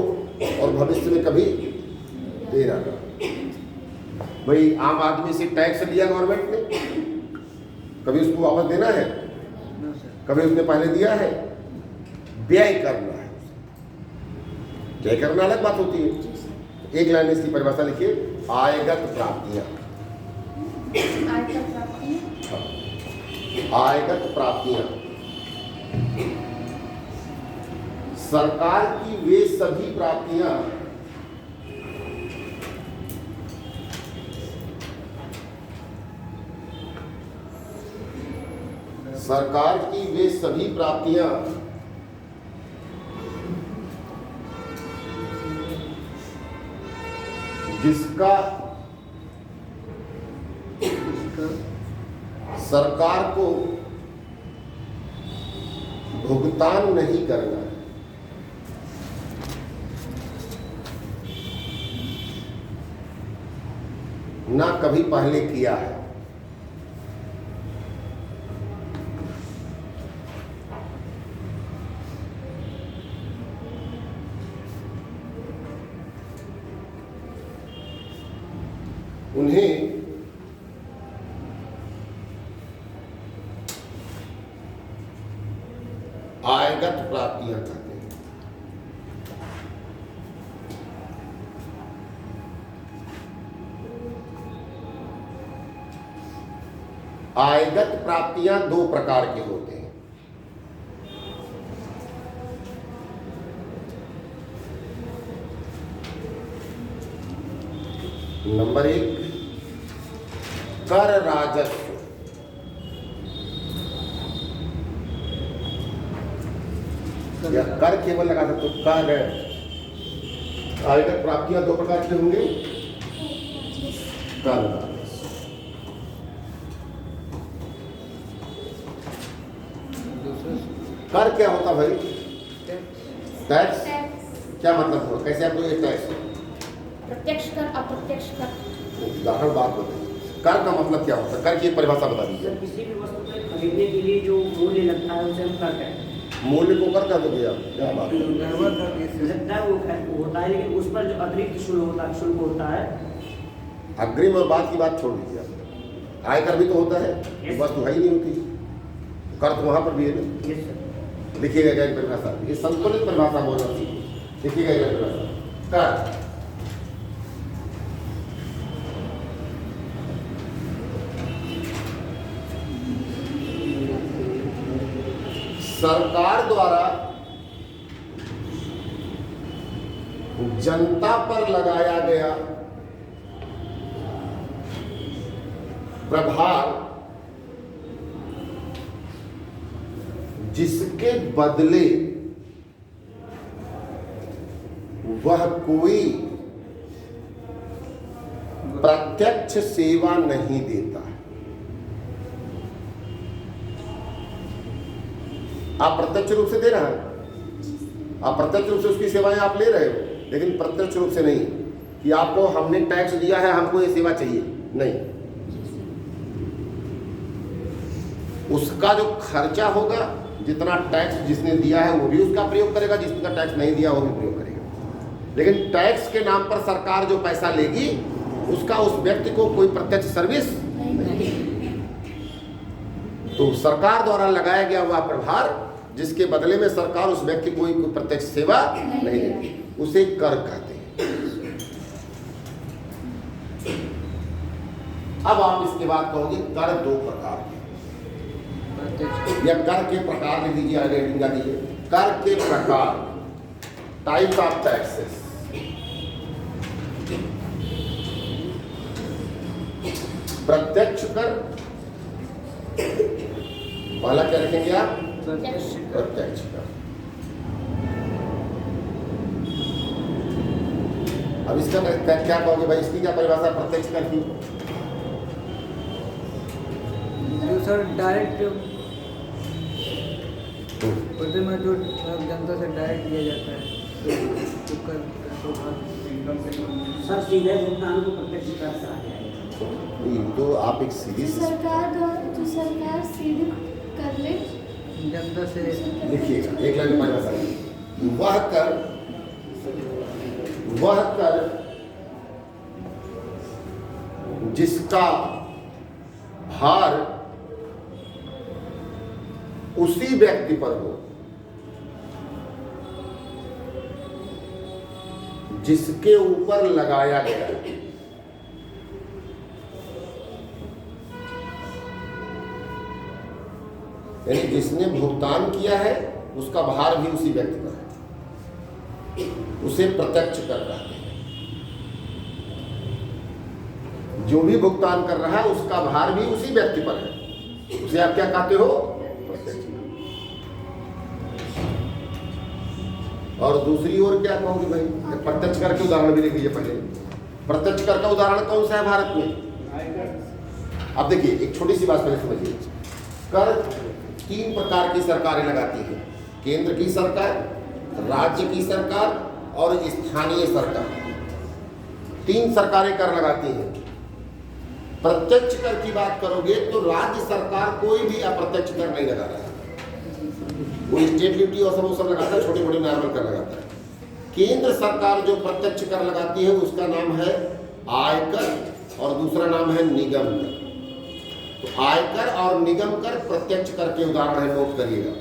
S1: और भविष्य में कभी देना न। भाई आम आदमी से टैक्स लिया गवर्नमेंट ने, कभी उसको वापस देना है, कभी उसने पहले दिया है, व्यय करना है। व्यय करना अलग बात होती है। एक लाइन में इसकी परिभाषा लिखिए, आयगत प्राप्तियां। आयगत प्राप्तियां सरकार की वे सभी प्राप्तियां सरकार की वे सभी प्राप्तियां जिसका सरकार को भुगतान नहीं करना है, ना कभी पहले किया है। उन्हें आयगत प्राप्तियां कहते हैं। आयगत प्राप्तियां दो प्रकार के होते हैं। नंबर 1, कर राजस्व। या कर केवल लगा सकते हो, कर आयकर प्राप्तियां दो प्रकार के होंगे। कर राजस्व,
S2: दूसरा
S1: कर क्या होता भाई?
S2: टैक्स।
S1: टैक्स।
S4: टैक्स,
S1: क्या मतलब हुआ? कैसे आपको ये टैक्स?
S4: प्रत्यक्ष कर, अप्रत्यक्ष कर।
S1: उदाहरण बात बताइए, कर का मतलब क्या होता है? कर की एक परिभाषा बता दीजिए।
S3: सर किसी भी वस्तु को खरीदने के लिए जो मूल्य लगता है उसे हम कर कहते हैं।
S1: मूल्य को कर दोगे आप? क्या बात है?
S3: लगता है वो होता है, लेकिन उस पर जो अतिरिक्त शुल्क होता है।
S1: अग्रिम और बाद की बात छोड़ दीजिए आप। आयकर भी तो होता है,
S3: Yes.
S1: वस्तु है ही नहीं होती, कर तो वहां पर भी है ना।
S3: Yes sir.
S1: लिखिएगा क्या परिभाषा? ये संतुलित परिभाषा बोलना सीखिए। लिखिएगा क्या परिभाषा? कर सरकार द्वारा जनता पर लगाया गया प्रभार, जिसके बदले वह कोई प्रत्यक्ष सेवा नहीं देता है। आप प्रत्यक्ष रूप से दे रहे हैं, आप प्रत्यक्ष रूप से उसकी सेवाएं आप ले रहे हो, लेकिन प्रत्यक्ष रूप से नहीं कि आपको हमने टैक्स दिया है, हमको ये सेवा चाहिए, नहीं। उसका जो खर्चा होगा, जितना टैक्स जिसने दिया है वो भी उसका प्रयोग करेगा, जिसका टैक्स नहीं दिया वो भी प्रयोग करेगा। लेकिन टैक्स के नाम पर सरकार जो पैसा लेगी उसका उस व्यक्ति को कोई प्रत्यक्ष सर्विस नहीं। तो सरकार द्वारा लगाया गया हुआ प्रभार, जिसके बदले में सरकार उस व्यक्ति को कोई प्रत्यक्ष सेवा नहीं देती, उसे कर कहते हैं। अब आप इसके बाद कहोगे कर दो प्रकार के,
S2: प्रत्यक्ष।
S1: या कर के प्रकार लिख दीजिए, आगे लिखा दीजिए। कर के प्रकार, टाइप ऑफ टैक्सेस। प्रत्यक्ष कर, पहला क्या लिखेंगे आप?
S2: प्रत्यक्ष कर।
S1: प्रत्यक्ष कर। अब इसका क्या कहोगे भाई? इसकी क्या परिभाषा प्रत्यक्ष कर की?
S2: जो सर डायरेक्ट प्रतिमा जो जनता से डायरेक्ट दिया जाता है, तो कर
S3: सर सीधे भुगतान को प्रत्यक्ष कर कहा जाएगा।
S1: तो आप एक
S4: जो
S1: सीरीज
S4: सरकार सीधे कर ले,
S2: जनता से
S1: लिखिएगा, एक लाइन में परिभाषा लिखिए। वह कर जिसका भार उसी व्यक्ति पर हो जिसके ऊपर लगाया गया है। यानी जिसने भुगतान किया है उसका भार भी उसी व्यक्ति पर है, उसे प्रत्यक्ष कर रहा है। जो भी भुगतान कर रहा है उसका भार भी उसी व्यक्ति पर है, उसे आप क्या कहते हो? प्रत्यक्ष। और दूसरी ओर क्या कहोगे भाई? प्रत्यक्ष कर के उदाहरण भी लिख लीजिए पहले। प्रत्यक्ष कर का उदाहरण कौन सा है भारत में? अब देखिए, एक छोटी सी बात पहले समझिए। कर 3 प्रकार की सरकारें लगाती हैं, केंद्र की सरकार, राज्य की सरकार और स्थानीय सरकार। 3 सरकारें कर लगाती हैं। प्रत्यक्ष कर की बात करोगे तो राज्य सरकार कोई भी अप्रत्यक्ष कर नहीं लगा रहा है, वो स्टेट ड्यूटी और सब लगाता है, छोटे मोटे नॉर्मल कर लगाता है। केंद्र सरकार जो प्रत्यक्ष कर लगाती है उसका नाम है आयकर और दूसरा नाम है निगम कर। तो आयकर और निगम कर प्रत्यक्ष कर के उदाहरण है, नोट करिएगा।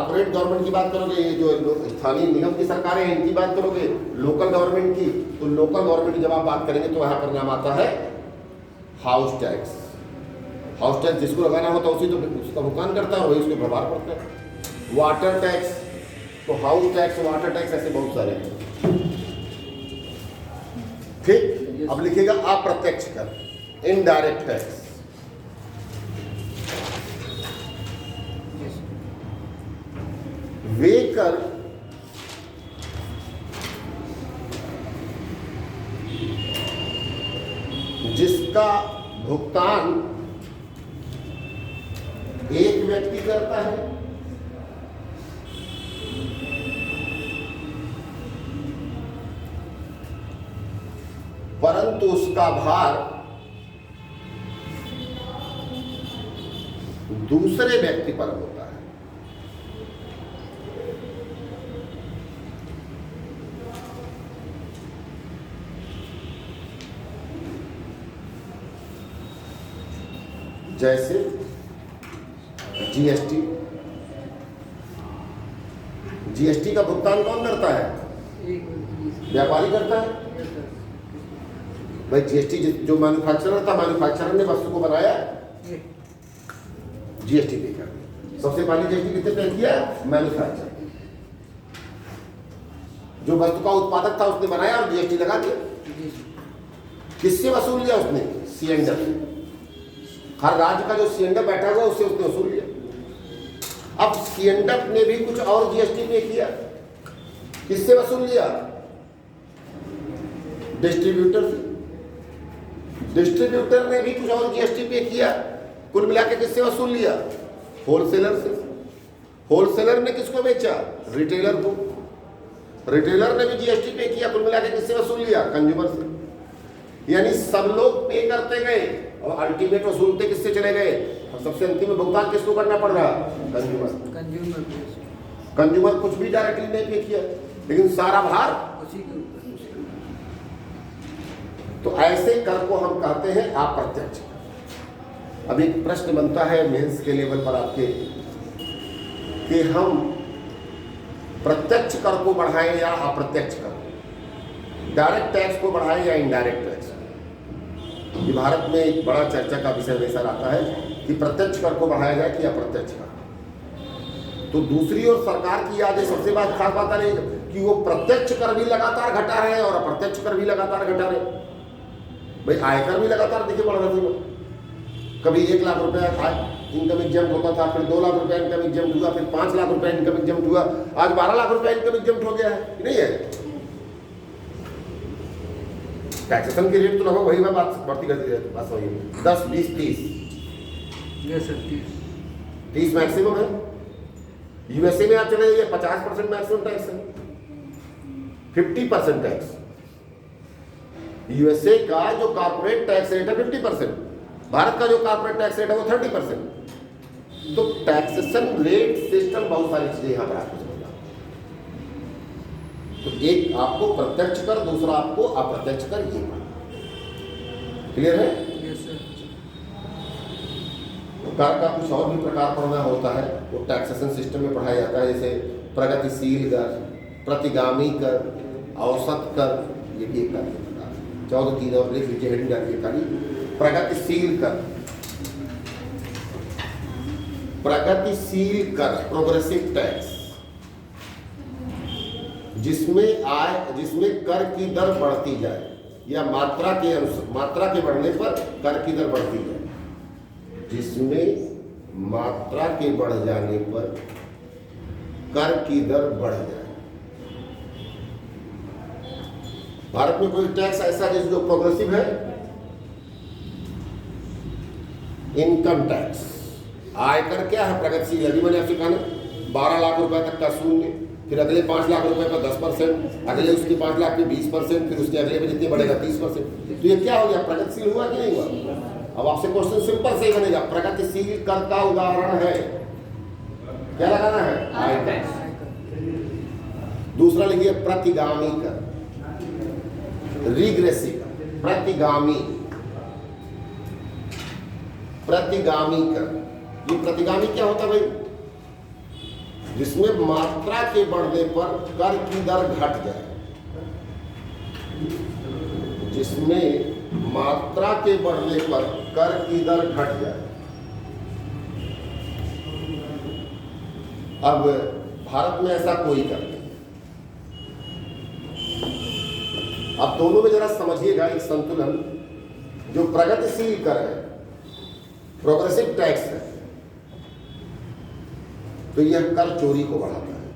S1: कॉर्पोरेट गवर्नमेंट की बात करोगे, ये जो स्थानीय निगम की सरकारें हैं इनकी बात करोगे, लोकल गवर्नमेंट की, तो लोकल गवर्नमेंट की जब आप बात करेंगे तो यहाँ पर नाम आता है हाउस टैक्स। हाउस टैक्स जिसको लगाना होता है उसी तो उसका भुगतान करता है और वही उसके व्यवहार करता है। वाटर टैक्स, तो हाउस टैक्स, वाटर टैक्स, ऐसे बहुत सारे हैं। ठीक, अब लिखिएगा अप्रत्यक्ष कर, इनडायरेक्ट टैक्स। वे कर जिसका भुगतान एक व्यक्ति करता है परंतु उसका भार दूसरे व्यक्ति पर होता है। जैसे जीएसटी, जीएसटी का भुगतान कौन करता है? व्यापारी करता है। भाई जीएसटी जो मैन्युफैक्चरर था, मैन्युफैक्चरर ने वस्तु को बनाया, जीएसटी पे कर दिया। सबसे पहले जीएसटी कितने पे किया? मैन्युफैक्चर। जो वस्तु का उत्पादक था उसने बनाया और जीएसटी लगा दिया। किससे वसूल लिया उसने? सीएनडर से। हर राज्य का जो सीएनडर बैठा हुआ उससे उसने वसूल लिया। अब सीएनडर ने भी कुछ और जीएसटी पे किया, किससे वसूल लिया? डिस्ट्रीब्यूटर से। डिस्ट्रीब्यूटर ने भी कुछ और जीएसटी पे किया, कुल मिला के किससे वसूल लिया? होलसेलर से। होलसेलर ने किसको बेचा? रिटेलर को। रिटेलर ने भी जीएसटी पे किया, कुल मिला के किससे वसूल लिया? कंज्यूमर से। यानी सब लोग पे करते गए और अल्टीमेट वसूलते किससे चले गए? और सबसे अंतिम में भुगतान किसको करना पड़ रहा? कंज्यूमर। कंज्यूमर कुछ भी डायरेक्टली नहीं पे किया, लेकिन सारा भार उसी के ऊपर। तो ऐसे कर को हम कहते हैं अप्रत्यक्ष। अब एक प्रश्न बनता है मेंस के लेवल पर आपके कि हम प्रत्यक्ष कर को बढ़ाएं या अप्रत्यक्ष कर, डायरेक्ट टैक्स को बढ़ाएं या इनडायरेक्ट टैक्स। ये भारत में एक बड़ा चर्चा का विषय हमेशा आता है कि प्रत्यक्ष कर को बढ़ाया जाए कि अप्रत्यक्ष कर। तो दूसरी ओर सरकार की आज सबसे खास बात है कि वो प्रत्यक्ष कर भी लगातार घटा रहे हैं और अप्रत्यक्ष कर भी लगातार घटा रहे हैं। भाई आयकर भी लगातार देखिए बढ़ रहा था। कभी 1 लाख रुपया इनकम एग्जाम्प्ट होता था, फिर 2 लाख रुपया इनकम एग्जाम्प्ट हुआ, फिर 5 लाख रुपया इनकम एग्जाम्प्ट हुआ, आज 12 लाख रुपया इनकम एग्जाम्प्ट हो गया है, नहीं है? टैक्सेशन की रेट तो लगभग वही बात बढ़ती करती रहती है, बस वही 10, 20, 30। 30 मैक्सिमम है। यूएसए में आप चले जाइए 50% मैक्सिमम टैक्स है, 50% टैक्स। यूएसए का जो कॉर्पोरेट टैक्स रेट है 50%, भारत का जो कॉर्पोरेट टैक्स रेट है वो 30%। तो टैक्सेशन रेट सिस्टम बहुत सारी चीजें यहाँ पर आपको समझना। तो एक आपको प्रत्यक्ष कर, दूसरा आपको अप्रत्यक्ष कर, ये क्लियर है?
S2: Yes sir.
S1: कर का कुछ और भी प्रकार पढ़ना होता है, वो टैक्सेशन सिस्टम में पढ़ाया जाता है, जैसे प्रगतिशील कर, प्रतिगामी कर, औसत कर, ये भी एक कर 14-3 और लिख लीजिए, हेडिंग डालिए खाली। प्रगतिशील कर, प्रगतिशील कर, प्रोग्रेसिव टैक्स, जिसमें कर की दर बढ़ती जाए या मात्रा के बढ़ने पर कर की दर बढ़ती जाए। जिसमें मात्रा के बढ़ जाने पर कर की दर बढ़ जाए। भारत में कोई टैक्स ऐसा है जो प्रोग्रेसिव है? Income tax. आयकर क्या है? प्रगतिशील। यदि मैंने आपसे कहा ना 12 लाख रुपए तक का शून्य, फिर अगले 5 लाख रुपए पर 10%, अगले उसके 5 लाख पे 20%, फिर उसके अगले पे जितने बढ़ेगा 30%। तो ये क्या हो गया? प्रगतिशील हुआ कि नहीं हुआ? अब आपसे क्वेश्चन सिंपल से ही बनेगा, प्रगतिशील कर का उदाहरण है, क्या लगाना है? आयकर। दूसरा लिखिए प्रतिगामी कर, रिग्रेसिव, प्रतिगामी, प्रतिगामी कर। ये प्रतिगामी क्या होता है भाई? जिसमें मात्रा के बढ़ने पर कर की दर घट जाए, जिसमें मात्रा के बढ़ने पर कर की दर घट जाए। अब भारत में ऐसा कोई कर नहीं। अब दोनों में जरा समझिएगा एक संतुलन। जो प्रगतिशील कर है, प्रोग्रेसिव टैक्स है, तो यह कर चोरी को बढ़ाता है।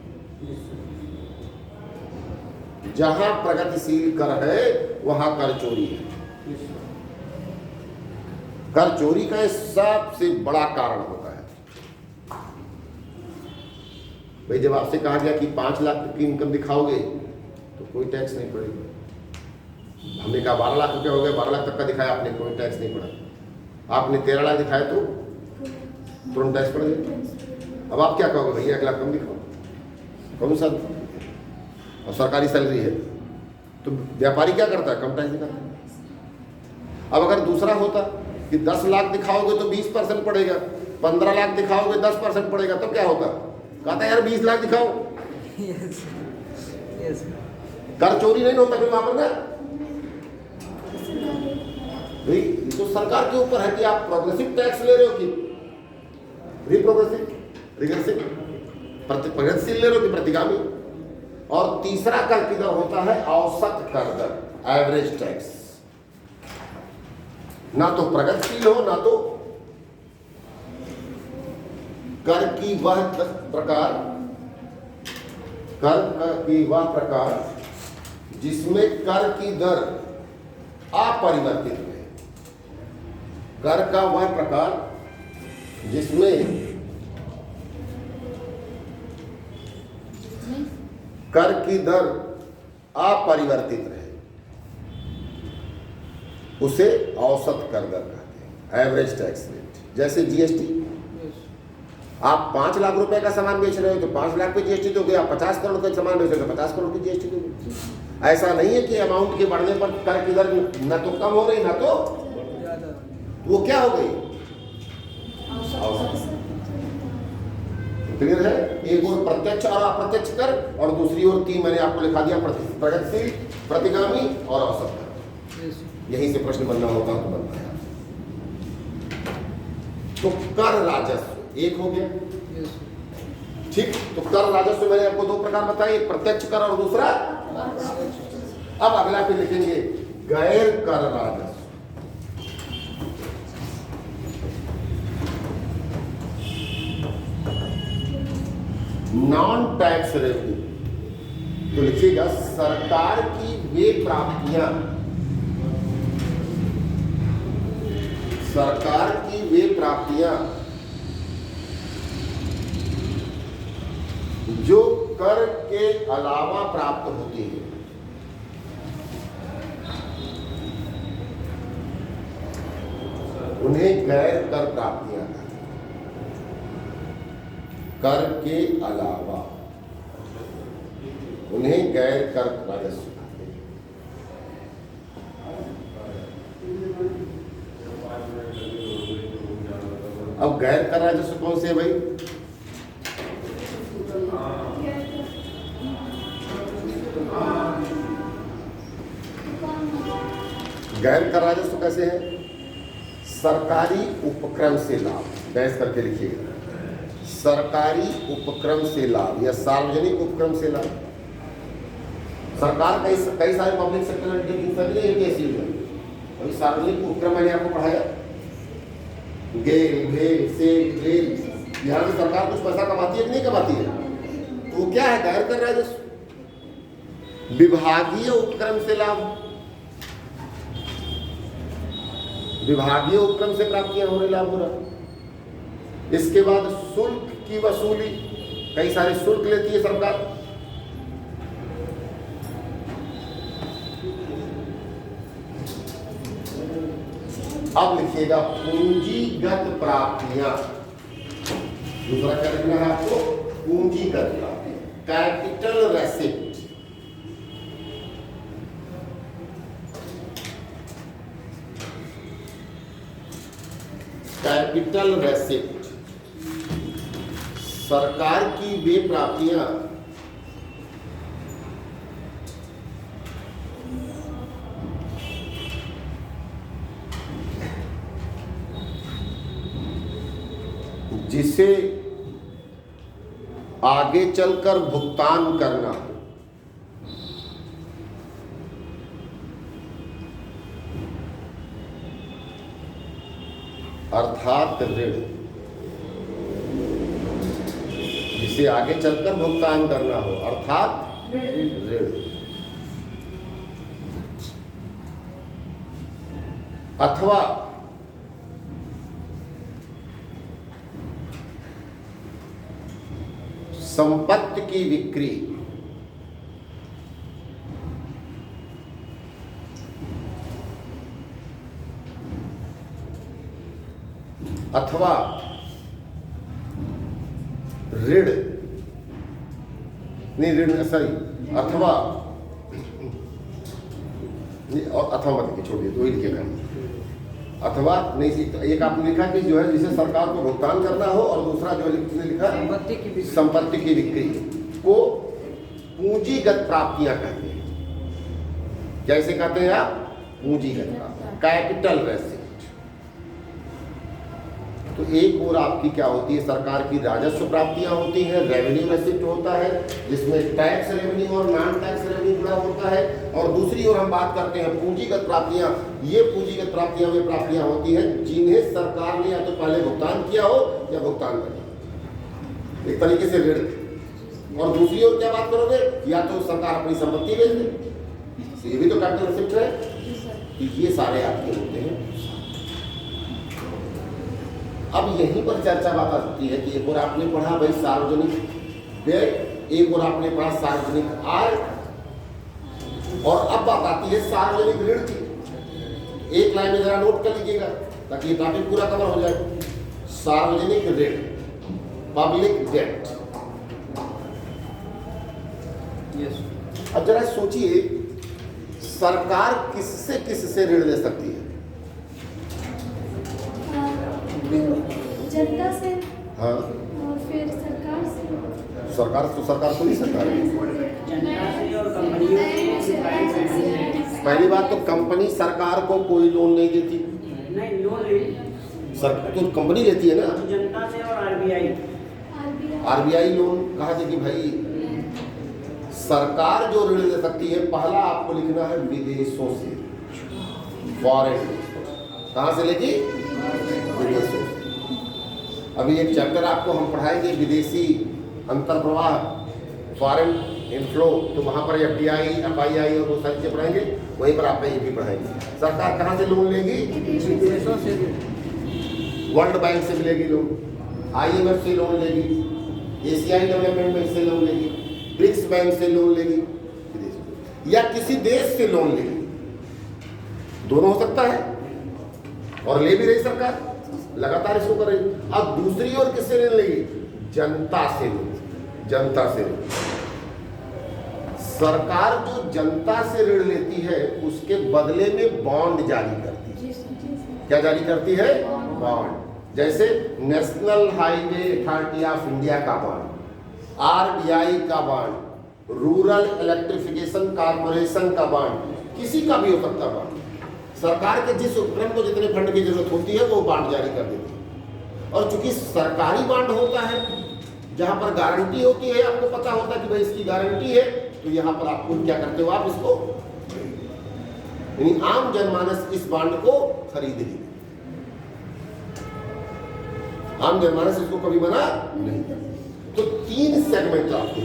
S1: जहां प्रगतिशील कर है वहां कर चोरी है। कर चोरी का सबसे बड़ा कारण होता है। भाई जब आपसे कहा गया कि 5 लाख की इनकम दिखाओगे तो कोई टैक्स नहीं पड़ेगा। हमने कहा 12 लाख रुपया हो गया, 12 लाख तक का दिखाया आपने, कोई टैक्स नहीं पड़ा। आपने 13 लाख दिखाया तो तुरंत टैक्स पड़ गया। अब आप क्या कहोगे, भैया 1 लाख कम दिखाओ, कौन सा, और सरकारी सैलरी है तो व्यापारी क्या करता है, कम टैक्स दिखाता है। अब अगर दूसरा होता कि 10 लाख दिखाओगे तो 20% पड़ेगा, 15 लाख दिखाओगे 10% पड़ेगा, तब क्या होता, कहता यार 20 लाख दिखाओ।
S2: यस यस
S1: कर चोरी नहीं होता फिर वहां पर ना। भाई तो सरकार के ऊपर है कि आप प्रोग्रेसिव टैक्स ले रहे हो कि रिप्रोग्रेसिव, रिग्रेसिव, प्रगतिशील ले रहे हो कि प्रतिगामी। और तीसरा कर की दर होता है औसत कर दर, एवरेज टैक्स। ना तो प्रगतिशील हो ना तो कर की वह प्रकार, कर की वह प्रकार जिसमें कर की दर अपरिवर्तित रहे। कर का वह प्रकार जिसमें कर की दर अपरिवर्तित रहे, उसे औसत कर दर कहते हैं, एवरेज टैक्स रेट। जैसे जीएसटी, आप 5 लाख रुपए का सामान बेच रहे हो तो 5 लाख पे जीएसटी दोगे, आप 50 करोड़ का सामान बेच रहे हो तो 50 करोड़ की जीएसटी दोगे। ऐसा नहीं है कि अमाउंट के बढ़ने पर कर की दर न तो कम हो रही ना तो
S2: ज़्यादा।
S1: वो क्या हो गई, क्लियर है। एक ओर प्रत्यक्ष और अप्रत्यक्ष कर, और दूसरी ओर 3 मैंने आपको लिखा दिया, प्रगतिशील, प्रतिगामी और औसत कर।
S2: यस
S1: यहीं से प्रश्न बनना होता तो बनता है। तो कर राजस्व एक हो गया,
S2: यस
S1: ठीक। तो कर राजस्व मैंने आपको 2 प्रकार बताए, एक प्रत्यक्ष कर और दूसरा। अब अगला पे लिखेंगे गैर कर राजस्व। Non tax revenue. तो लिखिएगा सरकार की वे प्राप्तियां, सरकार की वे प्राप्तियां जो कर के अलावा प्राप्त होती है, उन्हें गैर कर प्राप्तियां कहते हैं। कर के अलावा उन्हें गैर कर राजस्व कहते हैं। अब गैर कर राजस्व कौन से है भाई, गैर कर राजस्व कैसे है, सरकारी उपक्रम से लाभ, बहस करके लिखिएगा, सरकारी उपक्रम से लाभ या सार्वजनिक उपक्रम से लाभ। सरकार कई सारे पब्लिक सेक्टर अभी सार्वजनिक उपक्रम मैंने आपको पढ़ाया, गेल, भेल, सेल, रेल, यहाँ से सरकार कुछ पैसा कमाती है कि नहीं कमाती है, तो वो क्या है, गैर कर राजस्व। विभागीय उपक्रम से लाभ, विभागीय उपक्रम से प्राप्तियां होने लाभ हो रहा। इसके बाद शुल्क की वसूली, कई सारे शुल्क लेती है सरकार। अब लिखिएगा पूंजीगत प्राप्तियां, दूसरा क्या लिखना है आपको, पूंजीगत प्राप्तियां, कैपिटल रेसिप्ट। कैपिटल रेसिप्ट सरकार की वे प्राप्तियां जिसे आगे चलकर भुगतान करना हो, अर्थात ऋण, जिसे आगे चलकर भुगतान करना हो अर्थात ऋण, अथवा संपत्ति की बिक्री, अथवा ऋण नहीं ऋण सॉरी अथवा नहीं, और अथवा मत लिखिए, छोड़िए तो ही लिखेगा। अथवा नहीं, एक आपने लिखा कि जो है जिसे सरकार को भुगतान करना हो, और दूसरा जो है लिखा संपत्ति की बिक्री को पूंजीगत प्राप्तियां कहते हैं। कैसे कहते हैं आप? पूंजीगत प्राप्ति, कैपिटल रेसिप्ट। तो एक और आपकी क्या होती है, सरकार की राजस्व प्राप्तियां होती हैं, रेवेन्यू रेसिप्ट होता है जिसमें टैक्स रेवेन्यू और नॉन टैक्स रेवेन्यू जुड़ा होता है, और दूसरी ओर हम बात करते हैं पूंजीगत प्राप्तियां। ये पूंजीगत प्राप्तियां वे प्राप्तियां होती हैं जिन्हें सरकार ने या तो पहले भुगतान किया हो या भुगतान करना, एक तरीके से ऋण। और दूसरी ओर क्या बात करोगे, या तो सरकार अपनी संपत्ति बेच दे, ये भी तो कैपिटल रेसिप्ट है। तो ये सारे आपके होते हैं। अब यहीं पर चर्चा बात आती है कि एक और आपने पढ़ा भाई सार्वजनिक व्यय, एक और आपने पढ़ा सार्वजनिक आय, और अब बात आती है सार्वजनिक ऋण की। एक लाइन में जरा नोट कर लीजिएगा ताकि ये टॉपिक पूरा कवर हो जाए। सार्वजनिक ऋण, पब्लिक डेट। अब जरा सोचिए, सरकार किससे ऋण ले सकती है?
S4: जनता से,
S1: हाँ,
S4: और फिर सरकार से।
S1: सरकार खुली सरकार है।
S3: जनता से और कंपनियों से।
S1: पहली बात तो कंपनी सरकार को कोई लोन नहीं देती,
S3: नहीं लोन ले
S1: तो कंपनी लेती है ना।
S3: जनता से और
S1: आरबीआई लोन कहा जाए कि भाई सरकार जो ऋण ले सकती है, पहला आपको लिखना है विदेशों से, फॉरेन। कहाँ से लेगी? विदेशों से। अभी एक चैप्टर आपको हम पढ़ाएंगे विदेशी अंतर्प्रवाह, फॉरेन इनफ्लो, तो वहाँ पर FDI, FII और वो सारी चीज़ें पढ़ाएंगे, वहीं पर आपका ये भी पढ़ाएंगे। सरकार कहाँ से लोन लेगी?
S2: विदेशों से।
S1: वर्ल्ड बैंक से मिलेगी लोन, IMF से लोन लेगी, एशियाई डेवलपमेंट बैंक से लोन लेगी, ब्रिक्स बैंक से लोन लेगी, या किसी देश से लोन लेगी। दोनों हो सकता है, और ले भी रही सरकार, लगातार इसको कर रही। अब दूसरी ओर किससे ऋण लेगी? जनता से ऋण। जनता से ऋण, सरकार जो जनता से ऋण लेती है उसके बदले में बॉन्ड जारी करती है। क्या जारी करती है? बॉन्ड। जैसे national highway authority of India का बॉन्ड, RBI का बॉन्ड, रूरल इलेक्ट्रिफिकेशन कॉर्पोरेशन का बॉन्ड, किसी का भी हो सकता बॉन्ड। सरकार के जिस उपक्रम को जितने फंड की जरूरत होती है वो बॉन्ड जारी कर देती है। और चूंकि सरकारी बॉन्ड होता है जहां पर गारंटी होती है, आपको पता होता है कि भाई इसकी गारंटी है, तो यहां पर आपको क्या करते हो, आप इसको, यानी आम जनमानस इस बॉन्ड को खरीद ली। आम जनमानस इसको कभी मना नहीं। तो 3 सेगमेंट आपके।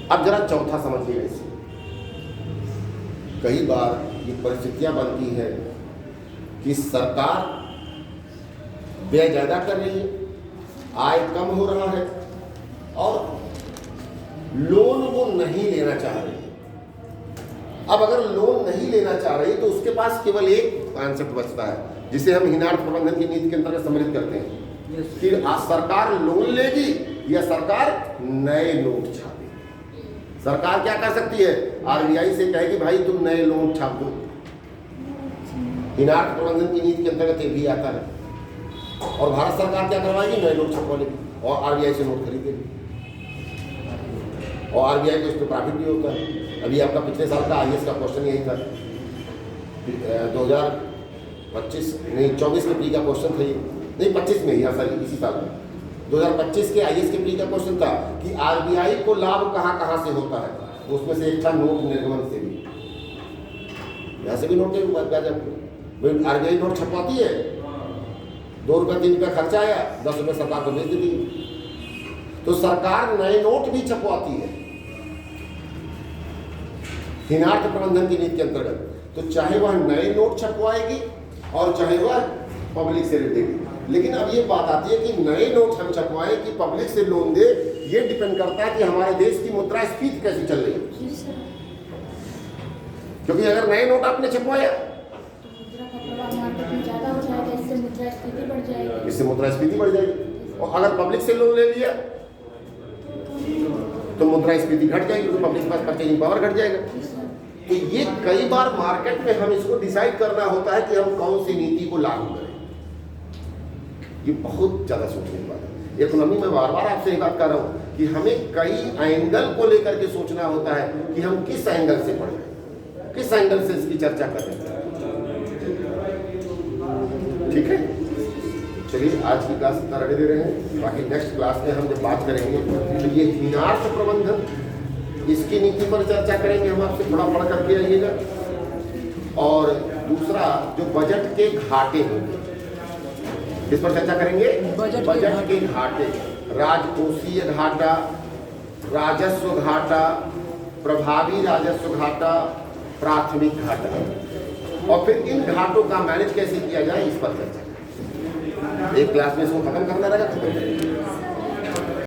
S1: अब जरा चौथा समझिए। इसे कई बार ये परिस्थितियां बनती है कि सरकार व्यय ज्यादा कर रही है, आय कम हो रहा है, और लोन वो नहीं लेना चाह रही है। अब अगर लोन नहीं लेना चाह रही तो उसके पास केवल एक कॉन्सेप्ट बचता है जिसे हम हिनार्थ प्रबंधन की नीति के अंतर्गत सम्मिलित करते हैं कि सरकार लोन लेगी या सरकार नए नोट छापेगी। सरकार क्या कर सकती है? RBI से कहेगी भाई तुम नए नोट छाप दो। हिनार्थ प्रबंधन की नीति के अंतर्गत ये भी आता है। और भारत सरकार क्या करवाएगी? नए नोट छपवा लेगी। और आरबीआई से नोट खरीदेगी, और आरबीआई को इस पर प्रॉफिट भी होता है। अभी आपका पिछले साल का आईएएस का क्वेश्चन यही था, 2025 नहीं 24 के प्री का क्वेश्चन था ये, नहीं 25 में ही, हाँ सर इसी साल में 2025 के आईएएस के प्री का क्वेश्चन था कि आरबीआई को लाभ कहाँ कहाँ से होता है। उसमें से एक था नोट निर्गमन से भी, यहाँ से भी नोट आरबीआई नोट छपवाती है, 2 रुपये 3 रुपये खर्चा आया, 10 रुपये सरकार को भेज देती है। तो सरकार नए नोट भी छपवाती है हीनार्थ प्रबंधन की नीति के अंतर्गत। तो चाहे वह नए नोट छपवाएगी और चाहे वह पब्लिक से ऋण देगी। लेकिन अब ये बात आती है कि नए नोट हम छपवाएं कि पब्लिक से लोन दे, ये डिपेंड करता है कि हमारे देश की मुद्रास्फीति कैसी चल रही है।
S4: जी सर।
S1: क्योंकि अगर नए नोट आपने छपवाया
S4: तो मुद्रा का प्रवाह मार्केट में ज़्यादा हो जाएगा, इससे मुद्रास्फीति बढ़ जाएगी।
S1: इससे मुद्रास्फीति बढ़ जाएगी, और अगर पब्लिक से लोन ले लिया तो मुद्रास्फीति घट जाएगी, तो पब्लिक के पास परचेजिंग पावर घट जाएगा।
S4: जी सर।
S1: तो ये कई बार मार्केट में हम इसको डिसाइड करना होता है कि हम कौन सी नीति को लागू करें। ये बहुत ज़्यादा सोचने की बात है। इकोनॉमी में बार बार आपसे एक बात कर रहा हूँ कि हमें कई एंगल को लेकर के सोचना होता है कि हम किस एंगल से पढ़ रहे हैं, किस एंगल से इसकी चर्चा कर रहे हैं। ठीक है, चलिए आज की क्लास इतना रखे दे रहे हैं। बाकी नेक्स्ट क्लास में हम जब बात करेंगे तो ये हीनार्थ प्रबंधन, इसकी नीति पर चर्चा करेंगे हम आपसे, थोड़ा पढ़ करके आइएगा। और दूसरा जो बजट के घाटे होंगे, किस पर चर्चा करेंगे? बजट के घाटे, राजकोषीय घाटा, राजस्व घाटा, प्रभावी राजस्व घाटा, प्राथमिक घाटा, और फिर इन घाटों का मैनेज कैसे किया जाए इस पर चर्चा। एक क्लास में इसको खत्म करना रहेगा, खत्म करेंगे।